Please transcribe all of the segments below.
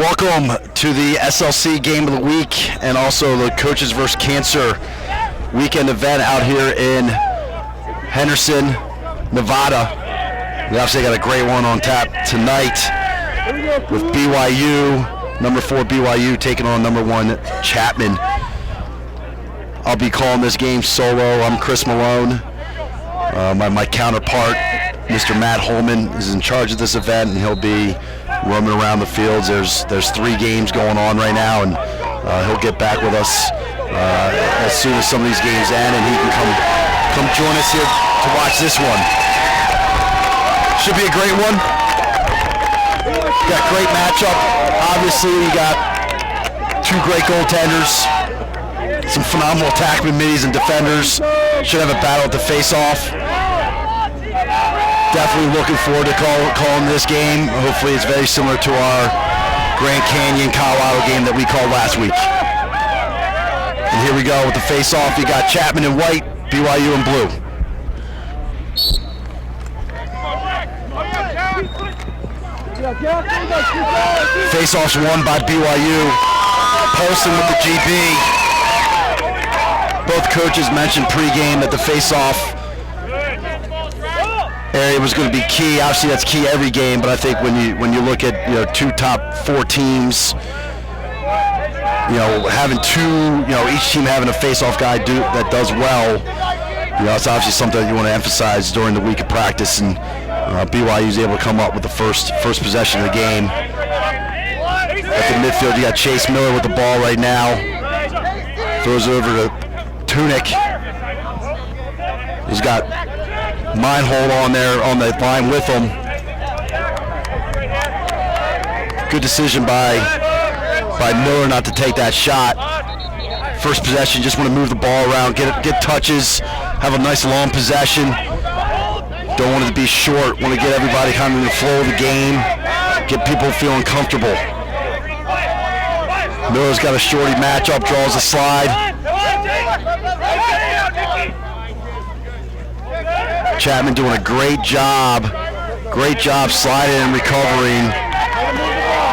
Welcome to the SLC Game of the Week and also the Coaches vs. Cancer weekend event out here in Henderson, Nevada. We obviously got a great one on tap tonight with BYU, number 4 BYU taking on number 1 Chapman. I'll be calling this game solo. I'm Chris Malone. My counterpart, Mr. Matt Holman, is in charge of this event, and he'll be roaming around the fields. There's 3 games going on right now, and he'll get back with us as soon as some of these games end, and he can come join us here to watch this one. Should be a great one. Got great matchup. Obviously, you got 2 great goaltenders, some phenomenal attackmen, middies, and defenders. Should have a battle at the face-off. Definitely looking forward to calling this game. Hopefully it's very similar to our Grand Canyon, Colorado game that we called last week. And here we go with the face-off. You got Chapman in white, BYU in blue. Face-off's won by BYU. Polson with the GB. Both coaches mentioned pregame that the face-off area was going to be key. Obviously, that's key every game, but I think when you look at 2 top 4 teams, having 2, each team having a face-off guy that does well, it's obviously something that you want to emphasize during the week of practice. And BYU's able to come up with the first possession of the game. At the midfield, you got Chase Miller with the ball right now. Throws it over to Tunic. He's got Meinhold on there on the line with him. Good decision by Miller not to take that shot. First possession, just want to move the ball around, get touches, have a nice long possession. Don't want it to be short. Want to get everybody kind of in the flow of the game, get people feeling comfortable. Miller's got a shorty matchup, draws a slide. Chapman doing a great job sliding and recovering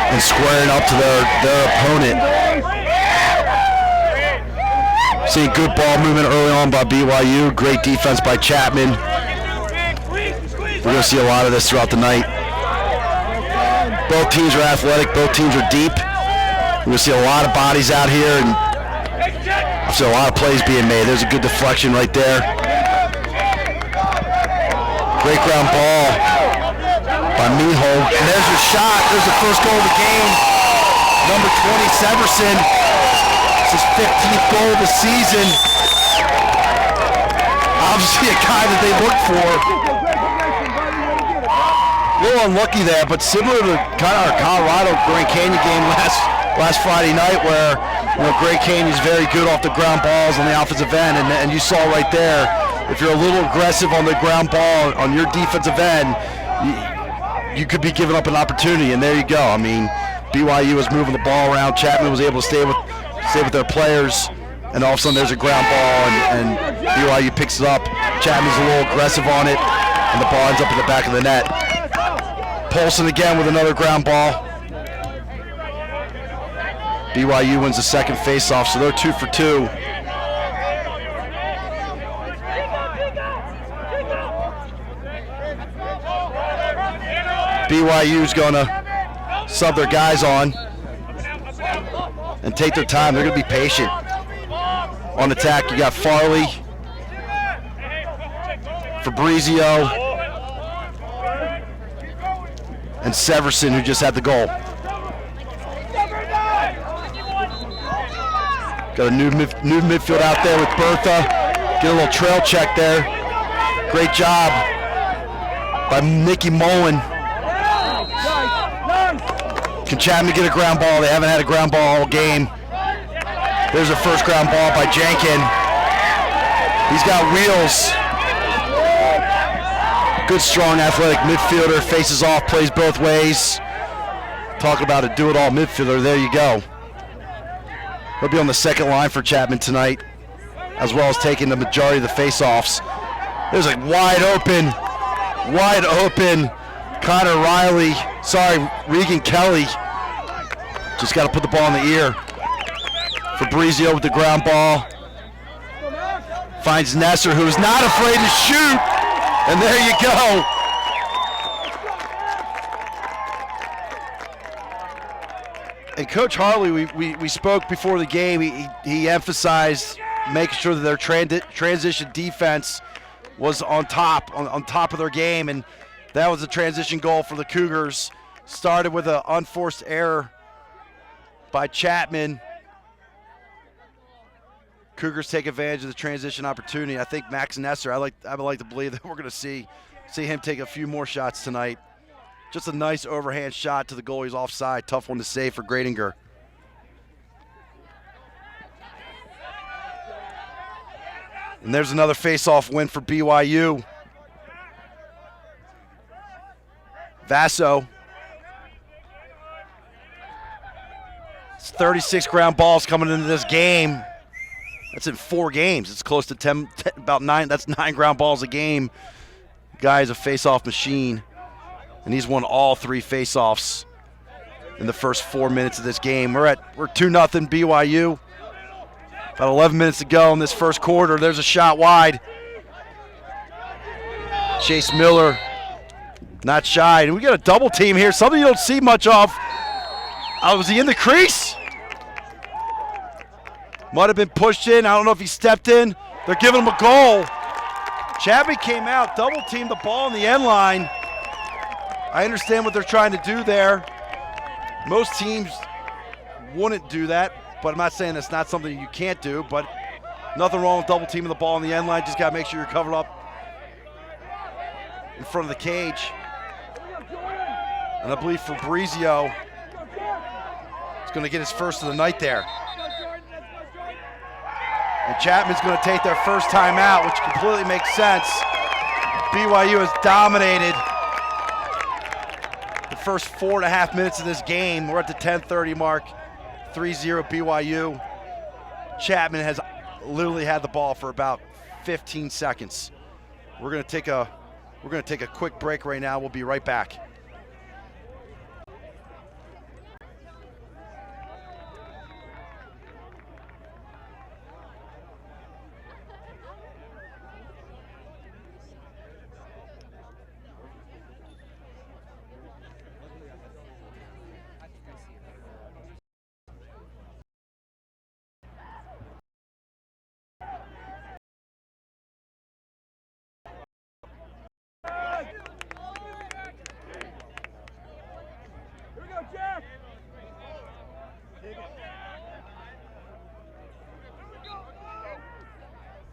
and squaring up to their opponent. Seeing good ball movement early on by BYU, great defense by Chapman. We're going to see a lot of this throughout the night. Both teams are athletic, both teams are deep. We're going to see a lot of bodies out here, and I see a lot of plays being made. There's a good deflection right there. Great ground ball by Meinhold. And there's your shot. There's the first goal of the game. Number 20, Severson. It's his 15th goal of the season. Obviously a guy that they look for. A little unlucky there, but similar to kind of our Colorado Grand Canyon game last Friday night, where Grand Canyon's very good off the ground balls on the offensive end, and you saw right there, if you're a little aggressive on the ground ball on your defensive end, you could be giving up an opportunity, and there you go. I mean, BYU was moving the ball around. Chapman was able to stay with their players, and all of a sudden there's a ground ball, and BYU picks it up. Chapman's a little aggressive on it, and the ball ends up in the back of the net. Polson again with another ground ball. BYU wins the second face-off, so they're 2 for 2. BYU's going to sub their guys on and take their time. They're going to be patient. On attack, you got Farley, Fabrizio, and Severson, who just had the goal. Got a new midfield out there with Bertha. Get a little trail check there. Great job by Nicky Mullen. Can Chapman get a ground ball? They haven't had a ground ball all game. There's a first ground ball by Jankin. He's got wheels. Good, strong, athletic midfielder. Faces off, plays both ways. Talk about a do-it-all midfielder. There you go. He'll be on the second line for Chapman tonight, as well as taking the majority of the face-offs. There's a wide open Connor Riley. Sorry, Regan Kelly. Just got to put the ball in the ear. Fabrizio with the ground ball. Finds Nesser, who's not afraid to shoot. And there you go. And Coach Hartley, we spoke before the game. He emphasized making sure that their transition defense was on top of their game, and that was a transition goal for the Cougars. Started with an unforced error by Chapman. Cougars take advantage of the transition opportunity. I think Max Nesser, I would like to believe that we're going to see him take a few more shots tonight. Just a nice overhand shot to the goalie's offside. Tough one to save for Gradinger. And there's another face-off win for BYU. Vasso. It's 36 ground balls coming into this game. That's in 4 games. It's close to 10 about 9. That's 9 ground balls a game. Guy is a face-off machine. And he's won all 3 face-offs in the first 4 minutes of this game. We're 2-0 BYU. About 11 minutes to go in this first quarter. There's a shot wide. Chase Miller, not shy. And we got a double team here, something you don't see much of. Was he in the crease? Might have been pushed in. I don't know if he stepped in. They're giving him a goal. Chapman came out, double teamed the ball in the end line. I understand what they're trying to do there. Most teams wouldn't do that, but I'm not saying it's not something you can't do, but nothing wrong with double teaming the ball in the end line. Just got to make sure you're covered up in front of the cage. And I believe Fabrizio is going to get his first of the night there. And Chapman's going to take their first timeout, which completely makes sense. BYU has dominated the first 4.5 minutes of this game. We're at the 10:30 mark, 3-0 BYU. Chapman has literally had the ball for about 15 seconds. We're going to take a quick break right now. We'll be right back.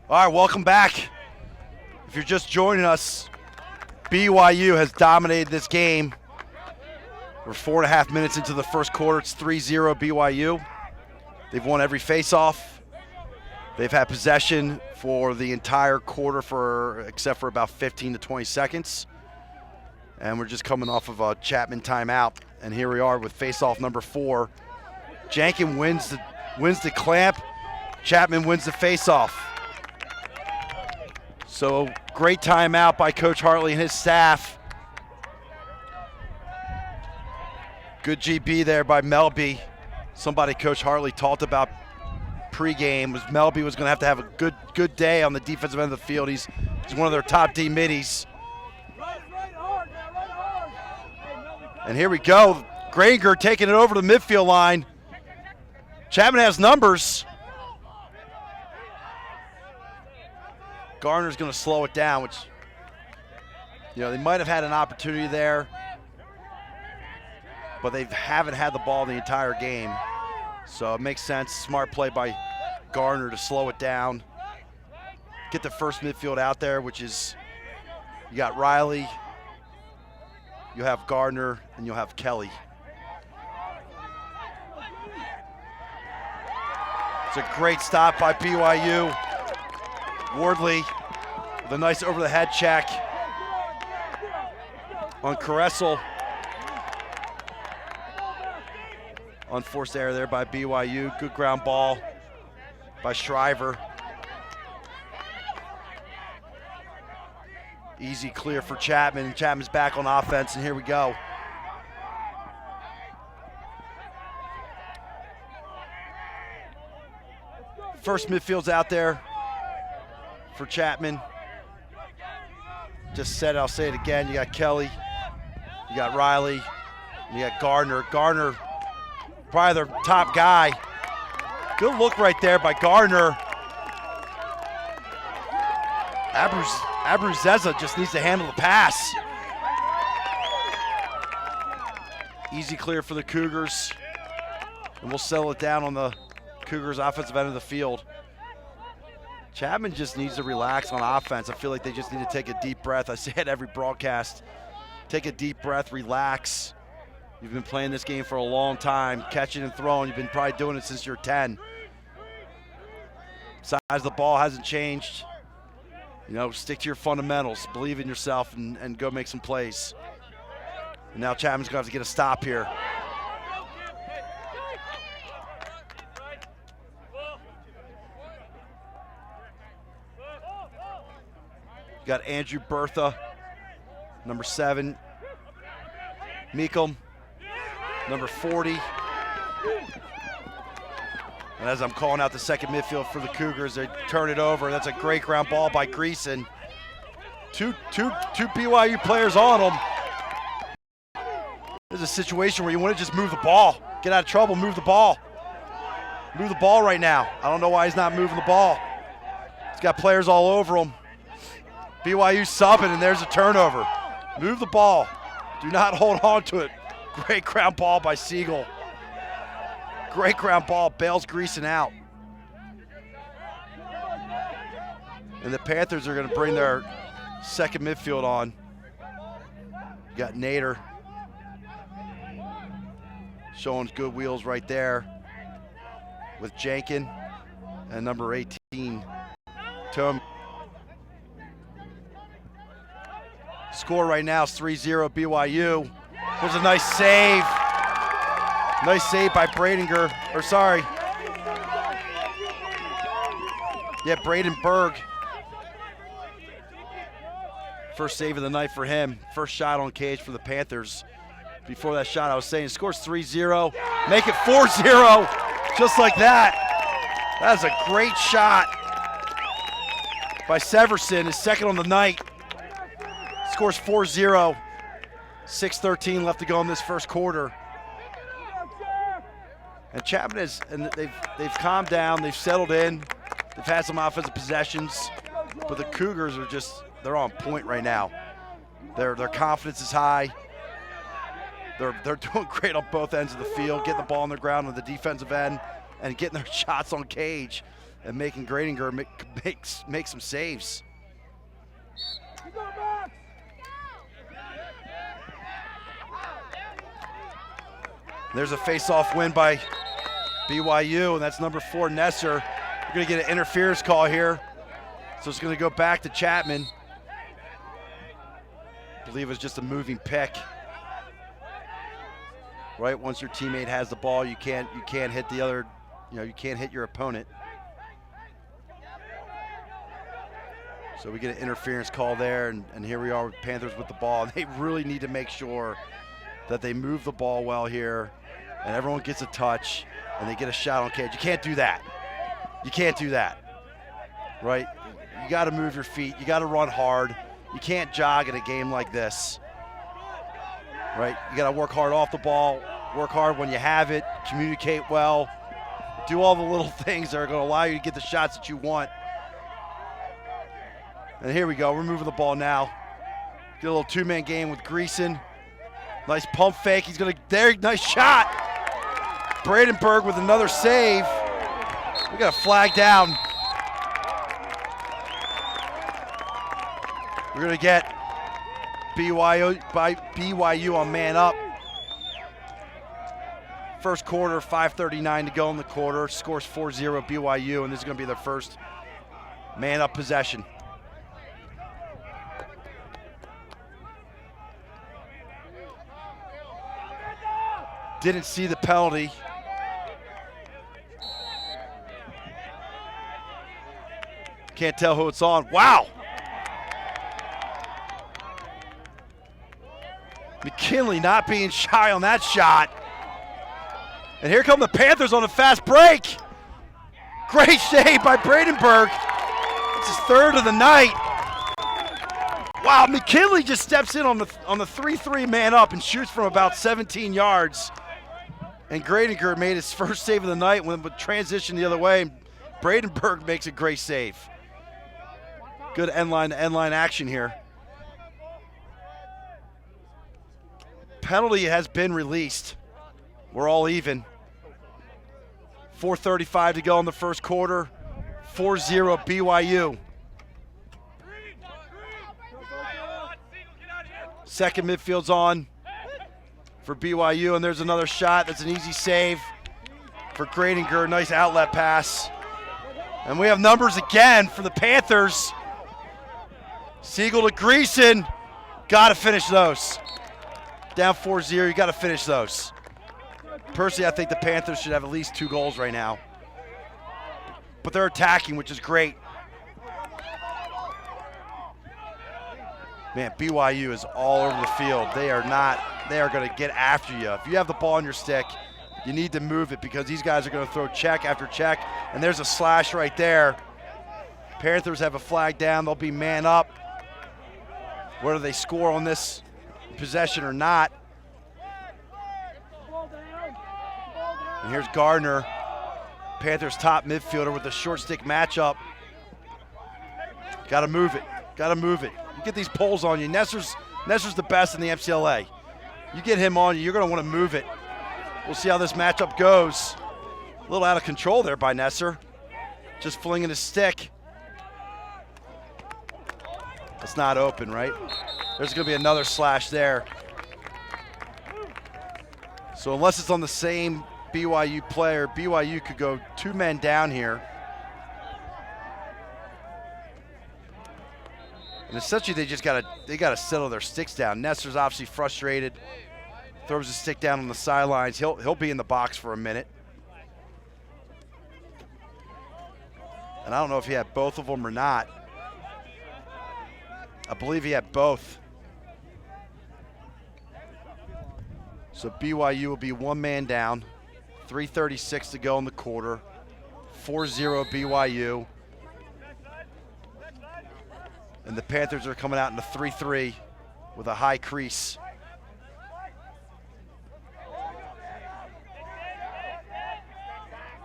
All right, welcome back. If you're just joining us, BYU has dominated this game. We're 4.5 minutes into the first quarter. It's 3-0 BYU. They've won every face-off. They've had possession for the entire quarter except for about 15 to 20 seconds. And we're just coming off of a Chapman timeout. And here we are with face-off number 4. Jankin wins the clamp. Chapman wins the face-off. So great timeout by Coach Hartley and his staff. Good GB there by Melby. Somebody Coach Hartley talked about pregame was Melby was going to have a good day on the defensive end of the field. He's one of their top D middies. And here we go. Granger taking it over to the midfield line. Chapman has numbers. Garner's going to slow it down, which, they might have had an opportunity there, but they haven't had the ball the entire game. So it makes sense. Smart play by Garner to slow it down. Get the first midfield out there, which is, you got Riley, you have Gardner, and you'll have Kelly. It's a great stop by BYU. Wardley with a nice over-the-head check on Caressel. Unforced error there by BYU. Good ground ball by Shriver. Easy clear for Chapman. Chapman's back on offense, and here we go. First midfield's out there for Chapman. Just said it, I'll say it again. You got Kelly, you got Riley, you got Gardner. Gardner, probably their top guy. Good look right there by Gardner. Abruzeza just needs to handle the pass. Easy clear for the Cougars. And we'll settle it down on the Cougars' offensive end of the field. Chapman just needs to relax on offense. I feel like they just need to take a deep breath. I say it every broadcast. Take a deep breath, relax. You've been playing this game for a long time, catching and throwing. You've been probably doing it since you're 10. Size of the ball hasn't changed. You know, stick to your fundamentals, believe in yourself, and go make some plays. And now Chapman's gonna have to get a stop here. You got Andrew Bertha, number 7. Meekum, number 40. And as I'm calling out the second midfield for the Cougars, they turn it over. That's a great ground ball by Greason. Two BYU players on them. There's a situation where you want to just move the ball. Get out of trouble, move the ball. Move the ball right now. I don't know why he's not moving the ball. He's got players all over him. BYU subbing, and there's a turnover. Move the ball. Do not hold on to it. Great ground ball by Siegel. Great ground ball, bails Greason out. And the Panthers are going to bring their second midfield on. You got Nader showing good wheels right there with Jankin and number 18, Tom. Score right now is 3-0 BYU. There's a nice save. Nice save by Bradinger, or sorry. Yeah, Braden Berg. First save of the night for him. First shot on cage for the Panthers. Before that shot, I was saying, scores 3-0. Make it 4-0, just like that. That is a great shot by Severson, his second on the night. Scores 4-0. 6:13 left to go in this first quarter. And Chapman is, and they've calmed down, they've settled in, they've had some offensive possessions, but the Cougars are they're on point right now. Their confidence is high. They're doing great on both ends of the field, getting the ball on the ground on the defensive end and getting their shots on cage and making Gradinger make some saves. There's a face-off win by BYU, and that's number 4, Nesser. We're going to get an interference call here, so it's going to go back to Chapman. I believe it was just a moving pick. Right, once your teammate has the ball, you can't hit the other, you can't hit your opponent. So we get an interference call there, and here we are with Panthers with the ball. They really need to make sure that they move the ball well here, and everyone gets a touch, and they get a shot on cage. You can't do that. You can't do that, right? You got to move your feet. You got to run hard. You can't jog in a game like this, right? You got to work hard off the ball, work hard when you have it, communicate well, do all the little things that are going to allow you to get the shots that you want. And here we go. We're moving the ball now. Get a little two-man game with Greason. Nice pump fake. He's going to, there, nice shot. Bradenberg with another save. We got a flag down. We're going to get BYU on man up. First quarter, 5:39 to go in the quarter. Scores 4-0 BYU, and this is going to be their first man up possession. Didn't see the penalty. Can't tell who it's on. Wow! McKinley not being shy on that shot. And here come the Panthers on a fast break. Great save by Bradenberg. It's his third of the night. Wow, McKinley just steps in on the 3-3 man up and shoots from about 17 yards. And Gradinger made his first save of the night when it transitioned the other way. And Bradenberg makes a great save. Good end-line to end-line action here. Penalty has been released. We're all even. 4:35 to go in the first quarter. 4-0 BYU. Second midfield's on for BYU, and there's another shot. That's an easy save for Gradinger. Nice outlet pass. And we have numbers again for the Panthers. Siegel to Greason. Got to finish those. Down 4-0, you got to finish those. Personally, I think the Panthers should have at least 2 goals right now. But they're attacking, which is great. Man, BYU is all over the field. They are going to get after you. If you have the ball on your stick, you need to move it because these guys are going to throw check after check. And there's a slash right there. Panthers have a flag down. They'll be man up. Whether they score on this possession or not. And here's Gardner, Panthers' top midfielder with a short stick matchup. Got to move it. Got to move it. You get these poles on you. Nesser's the best in the MCLA. You get him on you, you're going to want to move it. We'll see how this matchup goes. A little out of control there by Nesser. Just flinging his stick. It's not open, right? There's going to be another slash there. So unless it's on the same BYU player, BYU could go 2 men down here. And essentially they gotta settle their sticks down. Nesser's obviously frustrated. Throws his stick down on the sidelines. He'll be in the box for a minute. And I don't know if he had both of them or not. I believe he had both. So BYU will be 1 man down. 3:36 to go in the quarter. 4-0 BYU. And the Panthers are coming out in a 3-3 with a high crease.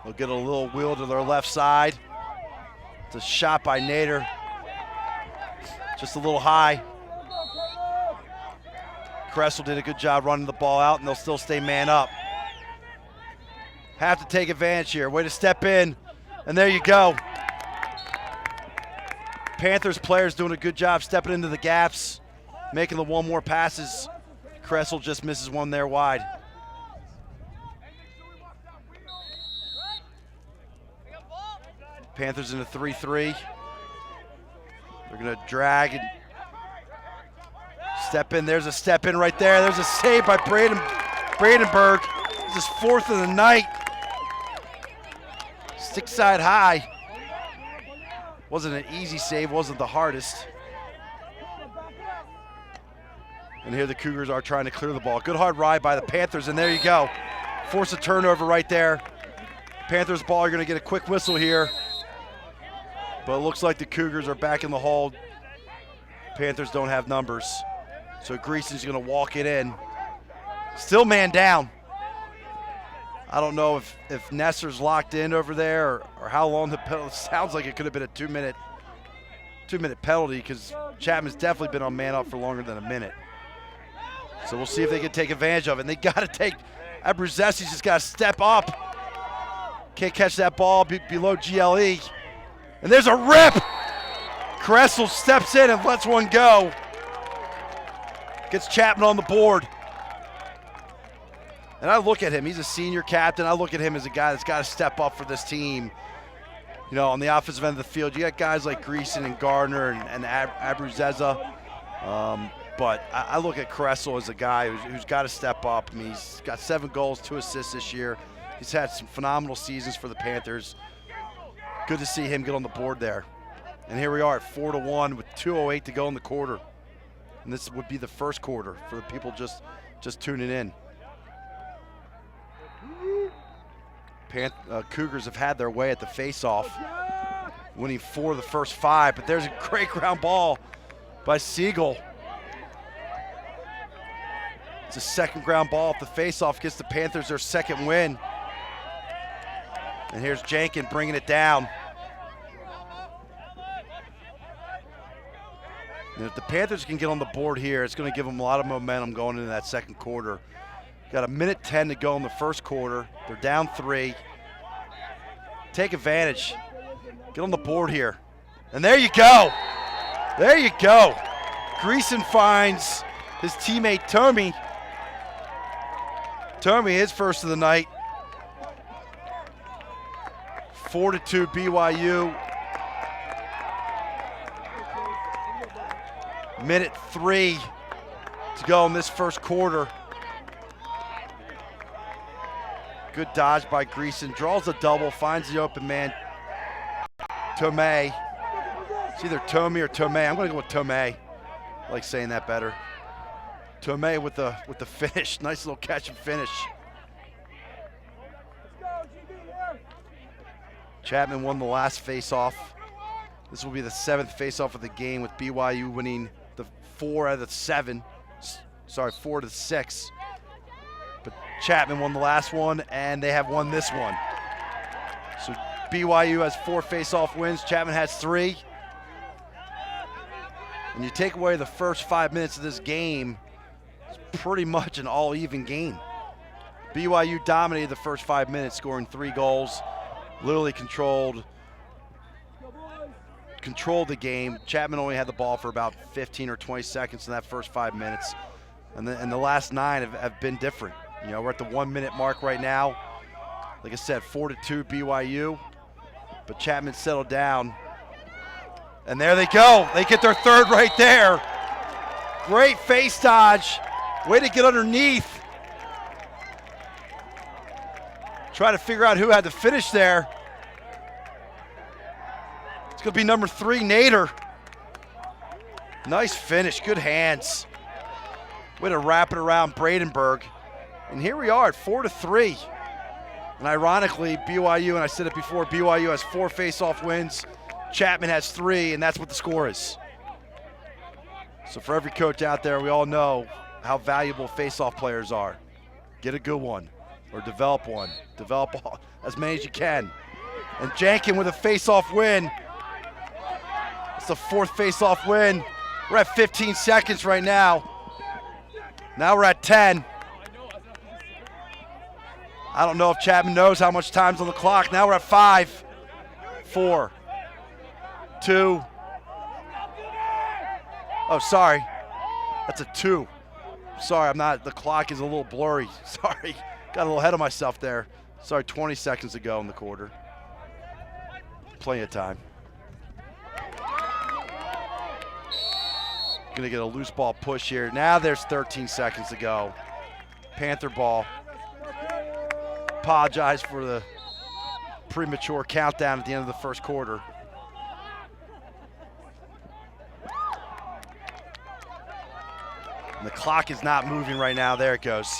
They'll get a little wheel to their left side. It's a shot by Nader. Just a little high. Kressel did a good job running the ball out, and they'll still stay man up. Have to take advantage here. Way to step in, and there you go. Panthers players doing a good job stepping into the gaps, making the 1 more passes. Kressel just misses one there wide. Panthers in a 3-3. They're going to drag and step in. There's a step in right there. There's a save by Bradenberg. This is 4th of the night. Stick side high. Wasn't an easy save, wasn't the hardest. And here the Cougars are trying to clear the ball. Good hard ride by the Panthers, and there you go. Force a turnover right there. Panthers ball are going to get a quick whistle here. But it looks like the Cougars are back in the hole. Panthers don't have numbers. So Greason's going to walk it in. Still man down. I don't know if Nesser's locked in over there or how long the penalty. Sounds like it could have been a 2-minute penalty because Chapman's definitely been on man up for longer than a minute. So we'll see if they can take advantage of it. And they got to take, Abruzzesi's just got to step up. Can't catch that ball below GLE. And there's a rip. Kressel steps in and lets one go. Gets Chapman on the board. And I look at him, he's a senior captain. I look at him as a guy that's got to step up for this team. You know, on the offensive end of the field, you got guys like Greason and Gardner and Abruzzese. But I look at Kressel as a guy who's got to step up. I mean, he's got 7 goals, 2 assists this year. He's had some phenomenal seasons for the Panthers. Good to see him get on the board there. And here we are at 4-1 with 2:08 to go in the quarter. And this would be the first quarter for the people just tuning in. Cougars have had their way at the face-off, winning 4 of the first 5, but there's a great ground ball by Siegel. It's a second ground ball off the face-off, gets the Panthers their second win. And here's Jankin bringing it down. And if the Panthers can get on the board here, it's going to give them a lot of momentum going into that second quarter. Got 1:10 to go in the first quarter. They're down 3. Take advantage. Get on the board here. And there you go. There you go. Greason finds his teammate Tommy. Tommy, his first of the night. 4-2 BYU. 1:03 to go in this first quarter. Good dodge by Greason. Draws a double, finds the open man. Tomei. It's either Tommy or Tomei. I'm going to go with Tomei. I like saying that better. Tomei with the finish. Nice little catch and finish. Chapman won the last face-off. This will be the 7th face-off of the game, with BYU winning the 4 out of the 7. Sorry, 4 to 6. But Chapman won the last one, and they have won this one. So BYU has 4 face-off wins. Chapman has 3. And you take away the first 5 minutes of this game, it's pretty much an all-even game. BYU dominated the first 5 minutes, scoring 3 goals. Literally controlled the game. Chapman only had the ball for about 15 or 20 seconds in that first 5 minutes. And the last 9 have been different. You know, we're at the 1 minute mark right now. Like I said, 4-2 BYU. But Chapman settled down. And there they go. They get their 3rd right there. Great face dodge. Way to get underneath. Try to figure out who had the finish there. It's going to be number 3, Nader. Nice finish, good hands. Way to wrap it around Bradenberg. And here we are at 4-3. And ironically, BYU, and I said it before, BYU has 4 face-off wins. Chapman has 3, and that's what the score is. So for every coach out there, we all know how valuable face-off players are. Get a good one. Or develop one. Develop as many as you can. And Jankin with a face-off win. It's the 4th face-off win. We're at 15 seconds right now. Now we're at 10. I don't know if Chapman knows how much time's on the clock. Now we're at 5, 4, 2. Oh, sorry. That's a 2. Sorry, the clock is a little blurry. Sorry. Got a little ahead of myself there. Sorry, 20 seconds to go in the quarter. Plenty of time. Gonna get a loose ball push here. Now there's 13 seconds to go. Panther ball. Apologize for the premature countdown at the end of the first quarter. And the clock is not moving right now. There it goes.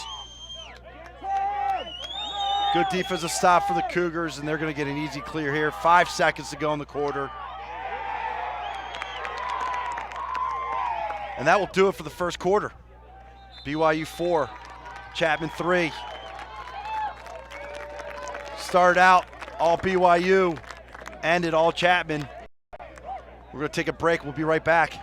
Good defensive stop for the Cougars, and they're going to get an easy clear here. 5 seconds to go in the quarter. And that will do it for the first quarter. BYU 4, Chapman 3. Started out all BYU, ended all Chapman. We're going to take a break. We'll be right back.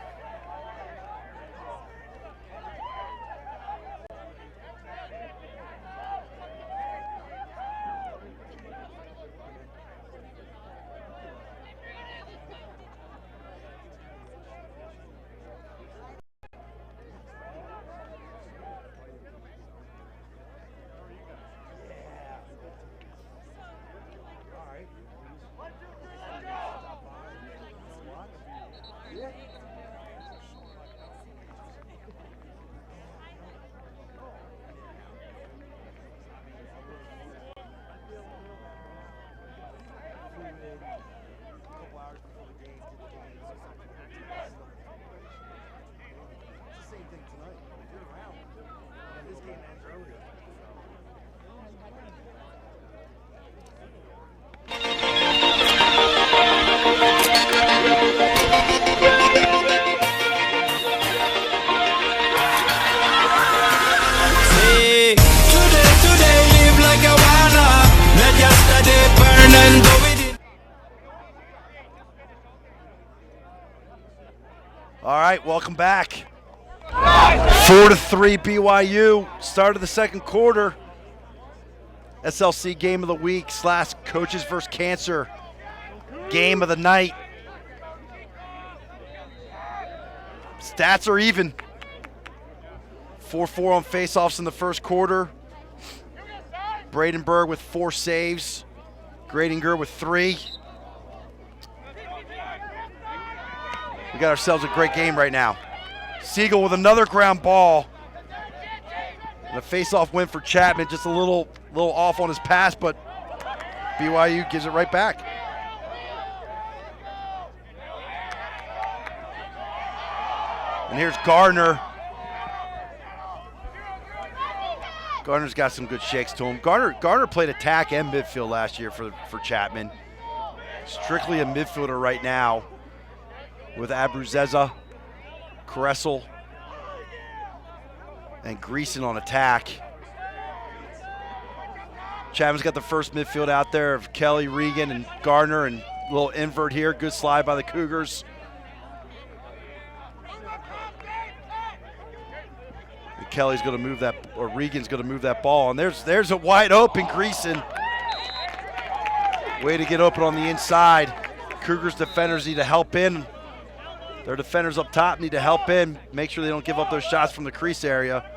All right, welcome back. 4-3 BYU, start of the second quarter. SLC game of the week / coaches versus cancer game of the night. Stats are even. 4-4 on faceoffs in the first quarter. Bradenberg with 4 saves. Gradinger with 3. We got ourselves a great game right now. Siegel with another ground ball. And a face-off win for Chapman, just a little off on his pass, but BYU gives it right back. And here's Gardner. Gardner's got some good shakes to him. Gardner played attack and midfield last year for Chapman. Strictly a midfielder right now with Abruzeza, Kressel, and Greason on attack. Chapman's got the first midfield out there of Kelly, Regan, and Gardner, and a little invert here. Good slide by the Cougars. And Kelly's going to move that, or Regan's going to move that ball, and there's a wide open Greason. Way to get open on the inside. Cougars defenders need to help in. Their defenders up top need to help in, make sure they don't give up those shots from the crease area.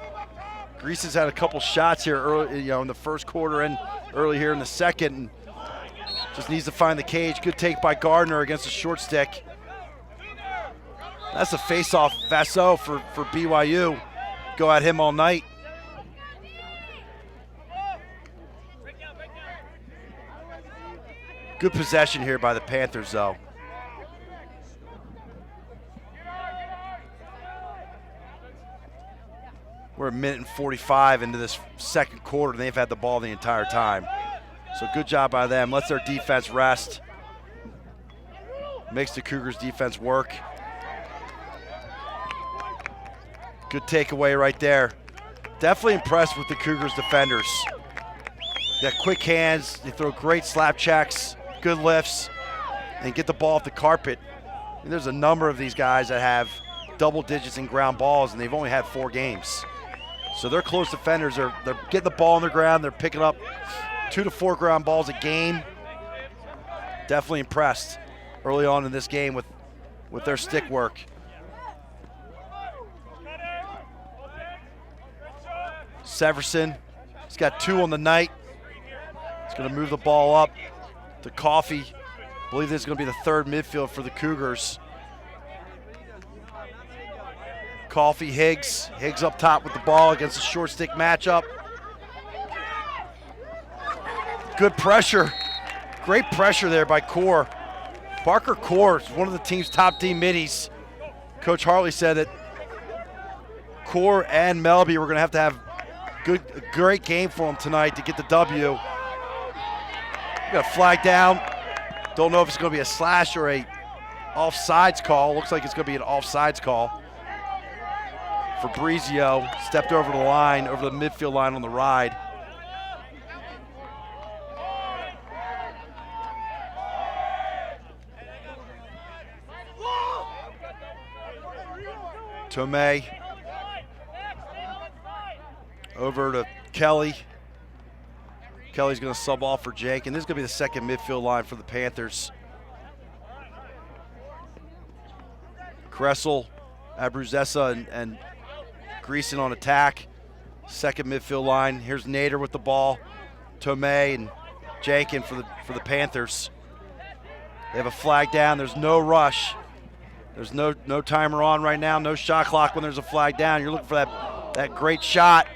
Greason's had a couple shots here early, in the first quarter and early here in the second. And just needs to find the cage. Good take by Gardner against a short stick. That's a face-off Vasso for BYU. Go at him all night. Good possession here by the Panthers, though. We're a minute and 45 into this second quarter, and they've had the ball the entire time. So good job by them. Lets their defense rest. Makes the Cougars' defense work. Good takeaway right there. Definitely impressed with the Cougars' defenders. They got quick hands. They throw great slap checks, good lifts, and get the ball off the carpet. And there's a number of these guys that have double digits in ground balls, and they've only had 4 games. So their close defenders they're getting the ball on the ground. They're picking up 2 to 4 ground balls a game. Definitely impressed early on in this game with their stick work. Severson, he's got 2 on the night. He's going to move the ball up to Coffey. I believe this is going to be the 3rd midfield for the Cougars. Coffey, Higgs up top with the ball against a short stick matchup. Good pressure, great pressure there by Core. Parker Core is one of the team's top D middies. Coach Hartley said that Core and Melby were going to have a great game for them tonight to get the W. Got a flag down. Don't know if it's going to be a slash or a offsides call. Looks like it's going to be an offsides call. Fabrizio stepped over the line, over the midfield line on the ride. Tomei over to Kelly. Kelly's going to sub off for Jake, and this is going to be the 2nd midfield line for the Panthers. Kressel, Abruzesa, and Greason on attack. 2nd midfield line. Here's Nader with the ball. Tomei and Jankin for the Panthers. They have a flag down. There's no rush. There's no timer on right now. No shot clock when there's a flag down. You're looking for that great shot.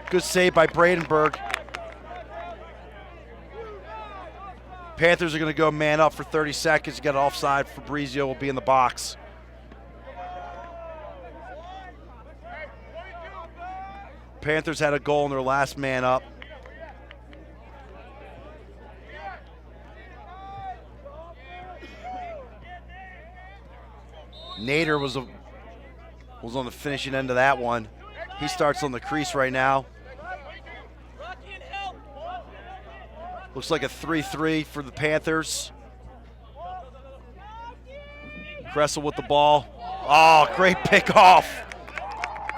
Good save by Bradenberg. Panthers are going to go man up for 30 seconds. You got an offside. Fabrizio will be in the box. Panthers had a goal in their last man up. Nader was on the finishing end of that one. He starts on the crease right now. Looks like a 3-3 for the Panthers. Kressel with the ball. Oh, great pick off.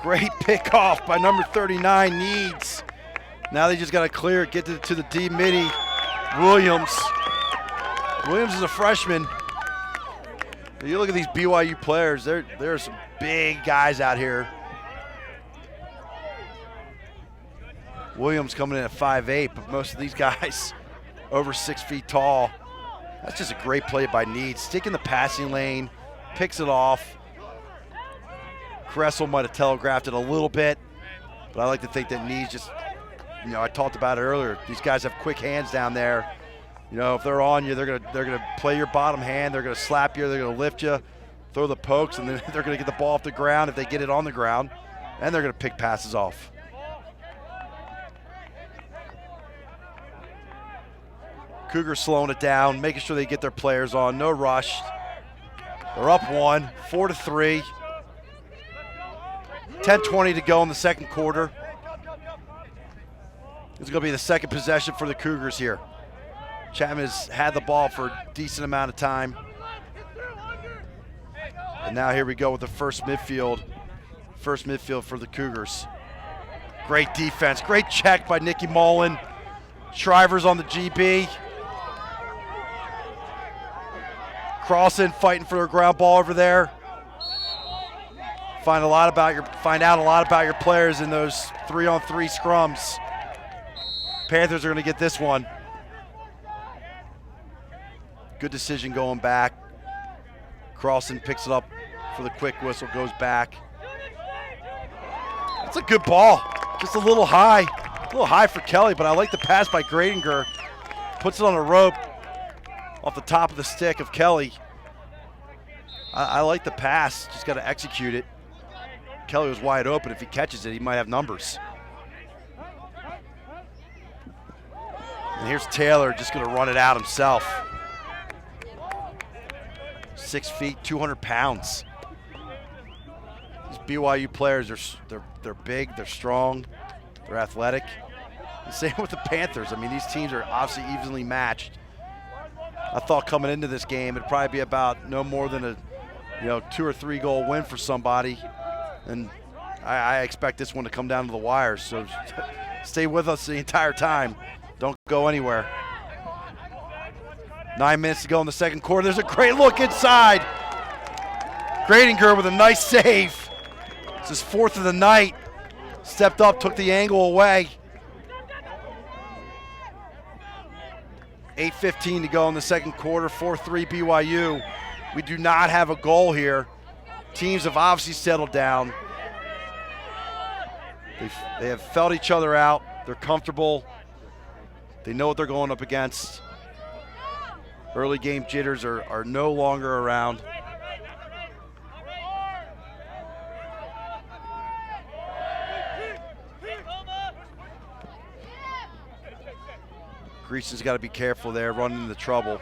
Great pick off by number 39, Needs. Now they just got to clear it, get to the D midi. Williams. Williams is a freshman. You look at these BYU players, there are some big guys out here. Williams coming in at 5'8", but most of these guys over 6 feet tall. That's just a great play by Needs. Stick in the passing lane, picks it off. Kressel might have telegraphed it a little bit, but I like to think that Needs just, I talked about it earlier. These guys have quick hands down there. If they're on you, they're gonna play your bottom hand. They're gonna slap you. They're gonna lift you, throw the pokes, and then they're gonna get the ball off the ground if they get it on the ground, and they're gonna pick passes off. Cougars slowing it down, making sure they get their players on. No rush. They're up 1, 4-3. 10:20 to go in the second quarter. This is going to be the second possession for the Cougars here. Chapman has had the ball for a decent amount of time. And now here we go with the first midfield. First midfield for the Cougars. Great defense. Great check by Nicky Mullen. Shriver's on the GB. Crossing, fighting for a ground ball over there. Find out a lot about your players in those 3-on-3 scrums. Panthers are going to get this one. Good decision going back. Crossing picks it up for the quick whistle, goes back. That's a good ball. Just a little high for Kelly, but I like the pass by Gradinger. Puts it on a rope off the top of the stick of Kelly. I like the pass, just got to execute it. Kelly was wide open. If he catches it, he might have numbers. And here's Taylor just going to run it out himself. 6 feet, 200 pounds. These BYU players they're big, they're strong, they're athletic. The same with the Panthers. I mean, these teams are obviously evenly matched. I thought coming into this game it'd probably be about no more than a 2 or 3 goal win for somebody. And I expect this one to come down to the wire. So stay with us the entire time. Don't go anywhere. 9 minutes to go in the second quarter. There's a great look inside. Gradinger with a nice save. It's his 4th of the night. Stepped up, took the angle away. 8:15 to go in the second quarter. 4-3 BYU. We do not have a goal here. Teams have obviously settled down. They have felt each other out. They're comfortable. They know what they're going up against. Early game jitters are no longer around. Greason's got to be careful there, running into trouble.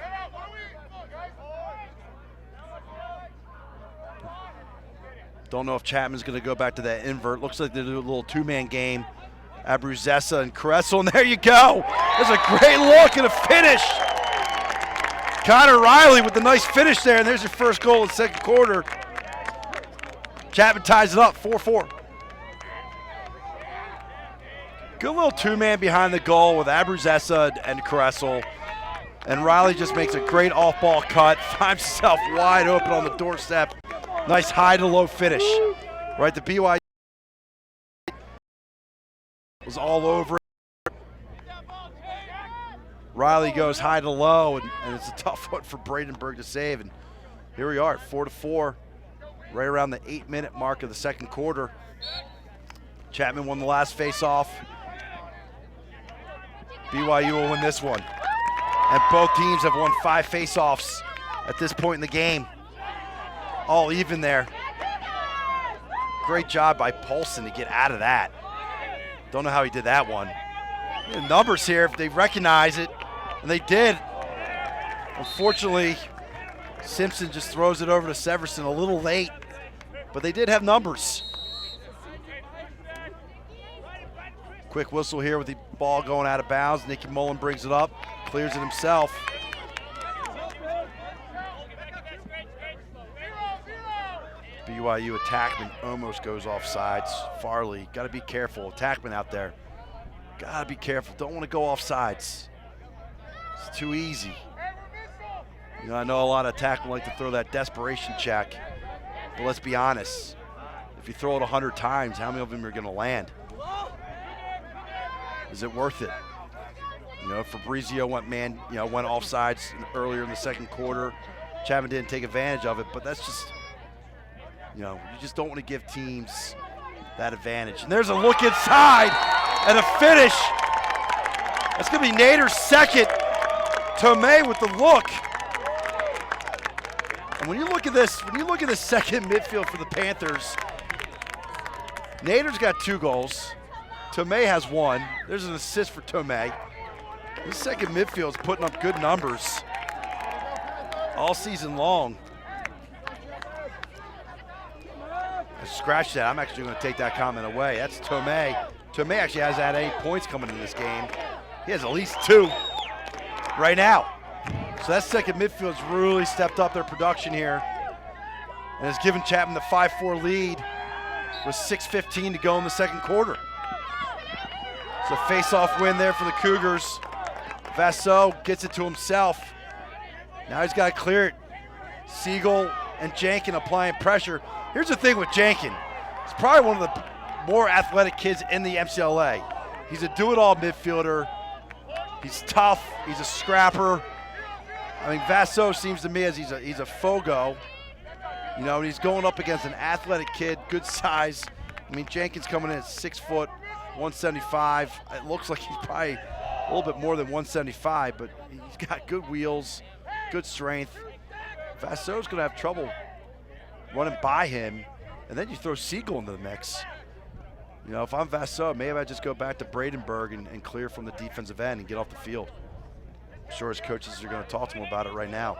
Don't know if Chapman's going to go back to that invert. Looks like they do a little 2-man game. Abruzesa and Kressel, and there you go. There's a great look and a finish. Connor Riley with the nice finish there, and there's your first goal in the second quarter. Chapman ties it up, 4-4. Good little 2-man behind the goal with Abruzesa and Kressel. And Riley just makes a great off-ball cut, finds himself wide open on the doorstep. Nice high-to-low finish. Right, the BYU was all over it. Riley goes high to low, and it's a tough one for Bradenburg to save. And here we are at 4-4, right around the 8-minute mark of the second quarter. Chapman won the last face-off. BYU will win this one. And both teams have won 5 face-offs at this point in the game. All even there. Great job by Paulson to get out of that. Don't know how he did that one. The numbers here, if they recognize it, and they did. Unfortunately, Simpson just throws it over to Severson a little late, but they did have numbers. Quick whistle here with the ball going out of bounds. Nicky Mullen brings it up, clears it himself. BYU attackman almost goes off sides. Farley, got to be careful. Attackman out there. Got to be careful. Don't want to go off sides. It's too easy. You know, I know a lot of attackmen like to throw that desperation check, but let's be honest. If you throw it 100 times, how many of them are going to land? Is it worth it? You know, Fabrizio went off sides earlier in the second quarter. Chapman didn't take advantage of it, but that's just, you know, you just don't want to give teams that advantage. And there's a look inside and a finish. That's going to be Nader's second. Tomei with the look. And when you look at this second midfield for the Panthers, Nader's got 2 goals. Tomei has 1. There's an assist for Tomei. This second midfield is putting up good numbers all season long. Scratch that. I'm actually going to take that comment away. That's Tomei. Tomei actually has had 8 points coming in this game. He has at least 2 right now. So that second midfield's really stepped up their production here and has given Chapman the 5-4 lead with 6:15 to go in the second quarter. So face-off win there for the Cougars. Vassaux gets it to himself. Now he's got to clear it. Siegel and Jankin applying pressure. Here's the thing with Jankin. He's probably one of the more athletic kids in the MCLA. He's a do-it-all midfielder. He's tough. He's a scrapper. I mean, Vassaux seems to me as he's a fogo. You know, and he's going up against an athletic kid, good size. I mean, Jenkins coming in at 6 foot, 175. It looks like he's probably a little bit more than 175, but he's got good wheels, good strength. Vassaux's going to have trouble running by him, and then you throw Siegel into the mix. You know, if I'm Vassaux, maybe I just go back to Bradenburg and clear from the defensive end and get off the field. I'm sure his coaches are going to talk to him about it right now.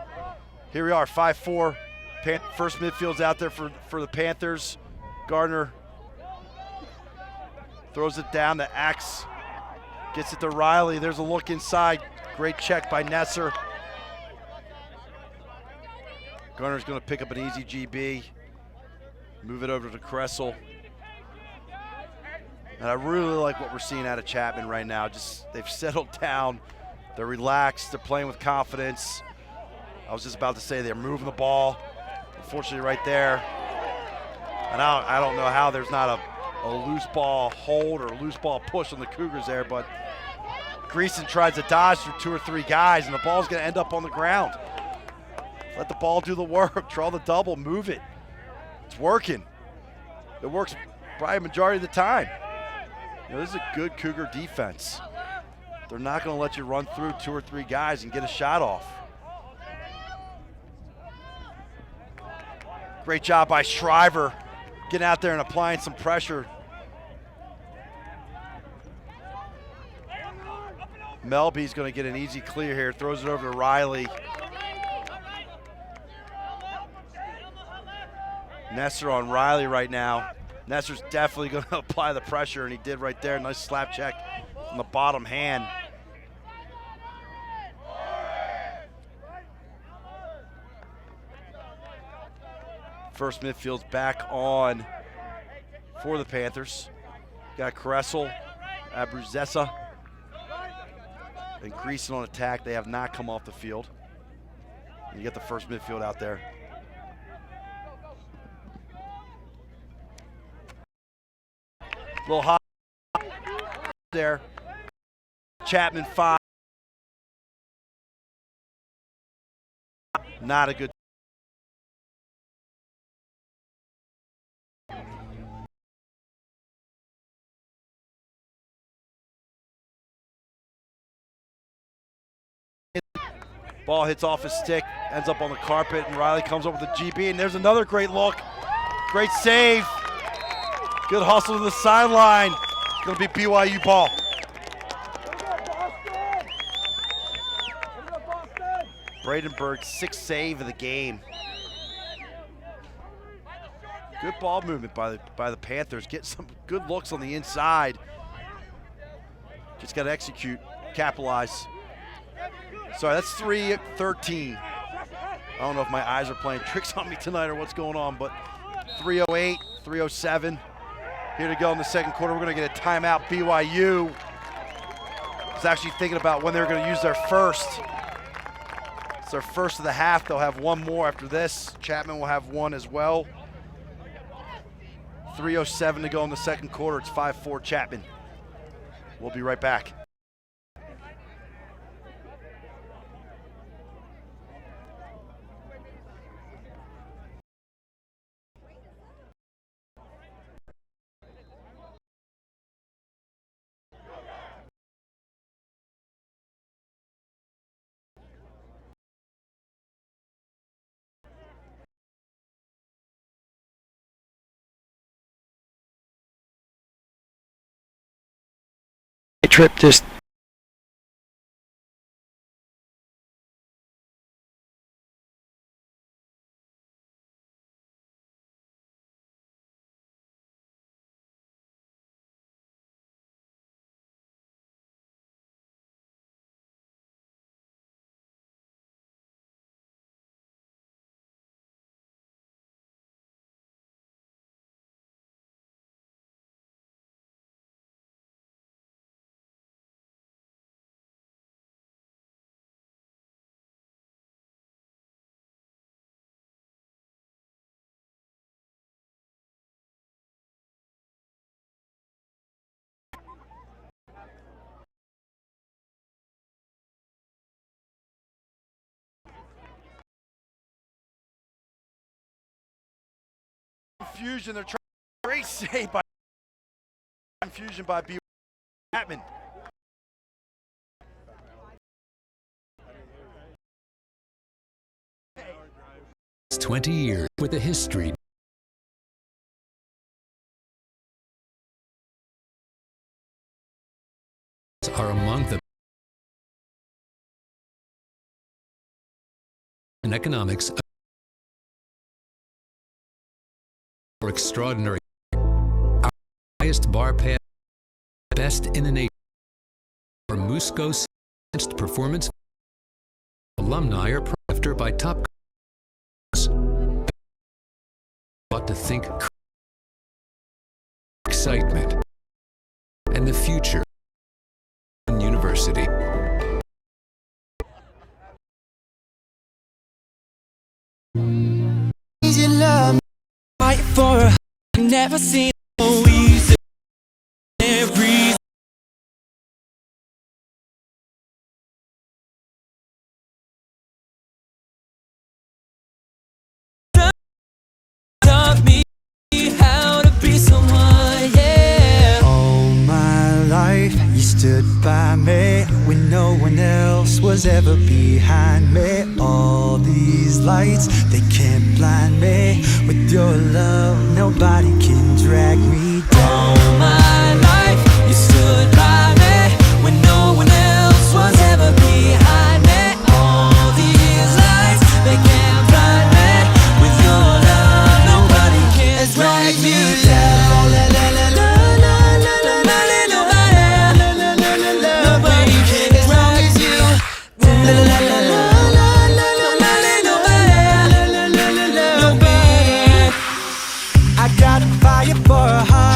Here we are, 5-4. First midfield's out there for the Panthers. Gardner throws it down to Axe. Gets it to Riley. There's a look inside. Great check by Nesser. Gardner's going to pick up an easy GB. Move it over to Kressel. And I really like what we're seeing out of Chapman right now. Just they've settled down. They're relaxed. They're playing with confidence. I was just about to say they're moving the ball. Unfortunately, right there. And I don't know how there's not a loose ball hold or loose ball push on the Cougars there, but Greason tries to dodge through 2 or 3 guys, and the ball's going to end up on the ground. Let the ball do the work. Draw the double. Move it. It's working. It works probably a majority of the time. You know, this is a good Cougar defense. They're not going to let you run through 2 or 3 guys and get a shot off. Great job by Shriver getting out there and applying some pressure. Melby's going to get an easy clear here. Throws it over to Riley. Nesser on Riley right now. Nesser's definitely going to apply the pressure, and he did right there. Nice slap check on the bottom hand. First midfield's back on for the Panthers. Got Kressel, Abruzesa, and Greason on attack. They have not come off the field. And you get the first midfield out there. A little hot there. Chapman 5. Not a good. Ball hits off his stick, ends up on the carpet, and Riley comes up with a GB, and there's another great look. Great save. Good hustle to the sideline. It's going to be BYU ball. Bradenburg's 6th save of the game. Good ball movement by the Panthers. Get some good looks on the inside. Just got to execute, capitalize. Sorry, that's 3-13. I don't know if my eyes are playing tricks on me tonight or what's going on, but 3:08, 3:07. Here to go in the second quarter. We're going to get a timeout. BYU is actually thinking about when they're going to use their first. It's their first of the half. They'll have one more after this. Chapman will have one as well. 3:07 to go in the second quarter. It's 5-4 Chapman. We'll be right back. Trip just Confusion. They're trying. Great save by confusion by BYU. Chapman. It's 20 years with a history. Are among the in economics for extraordinary, our highest bar pass, best in the nation. For Musco's performance, alumni are after by top. What to think, excitement, and the future. University. Easy love, fight for a never seen so easy. Every taught me how to be someone, yeah. All my life you stood by me when no one else was ever behind me. All these lights, they can't blind me. With your love, nobody can drag me down. All my life, you stood by me when no one else was ever behind me. All these lights, they can't blind me. With your love, nobody can drag me down. I got a fire for a heart.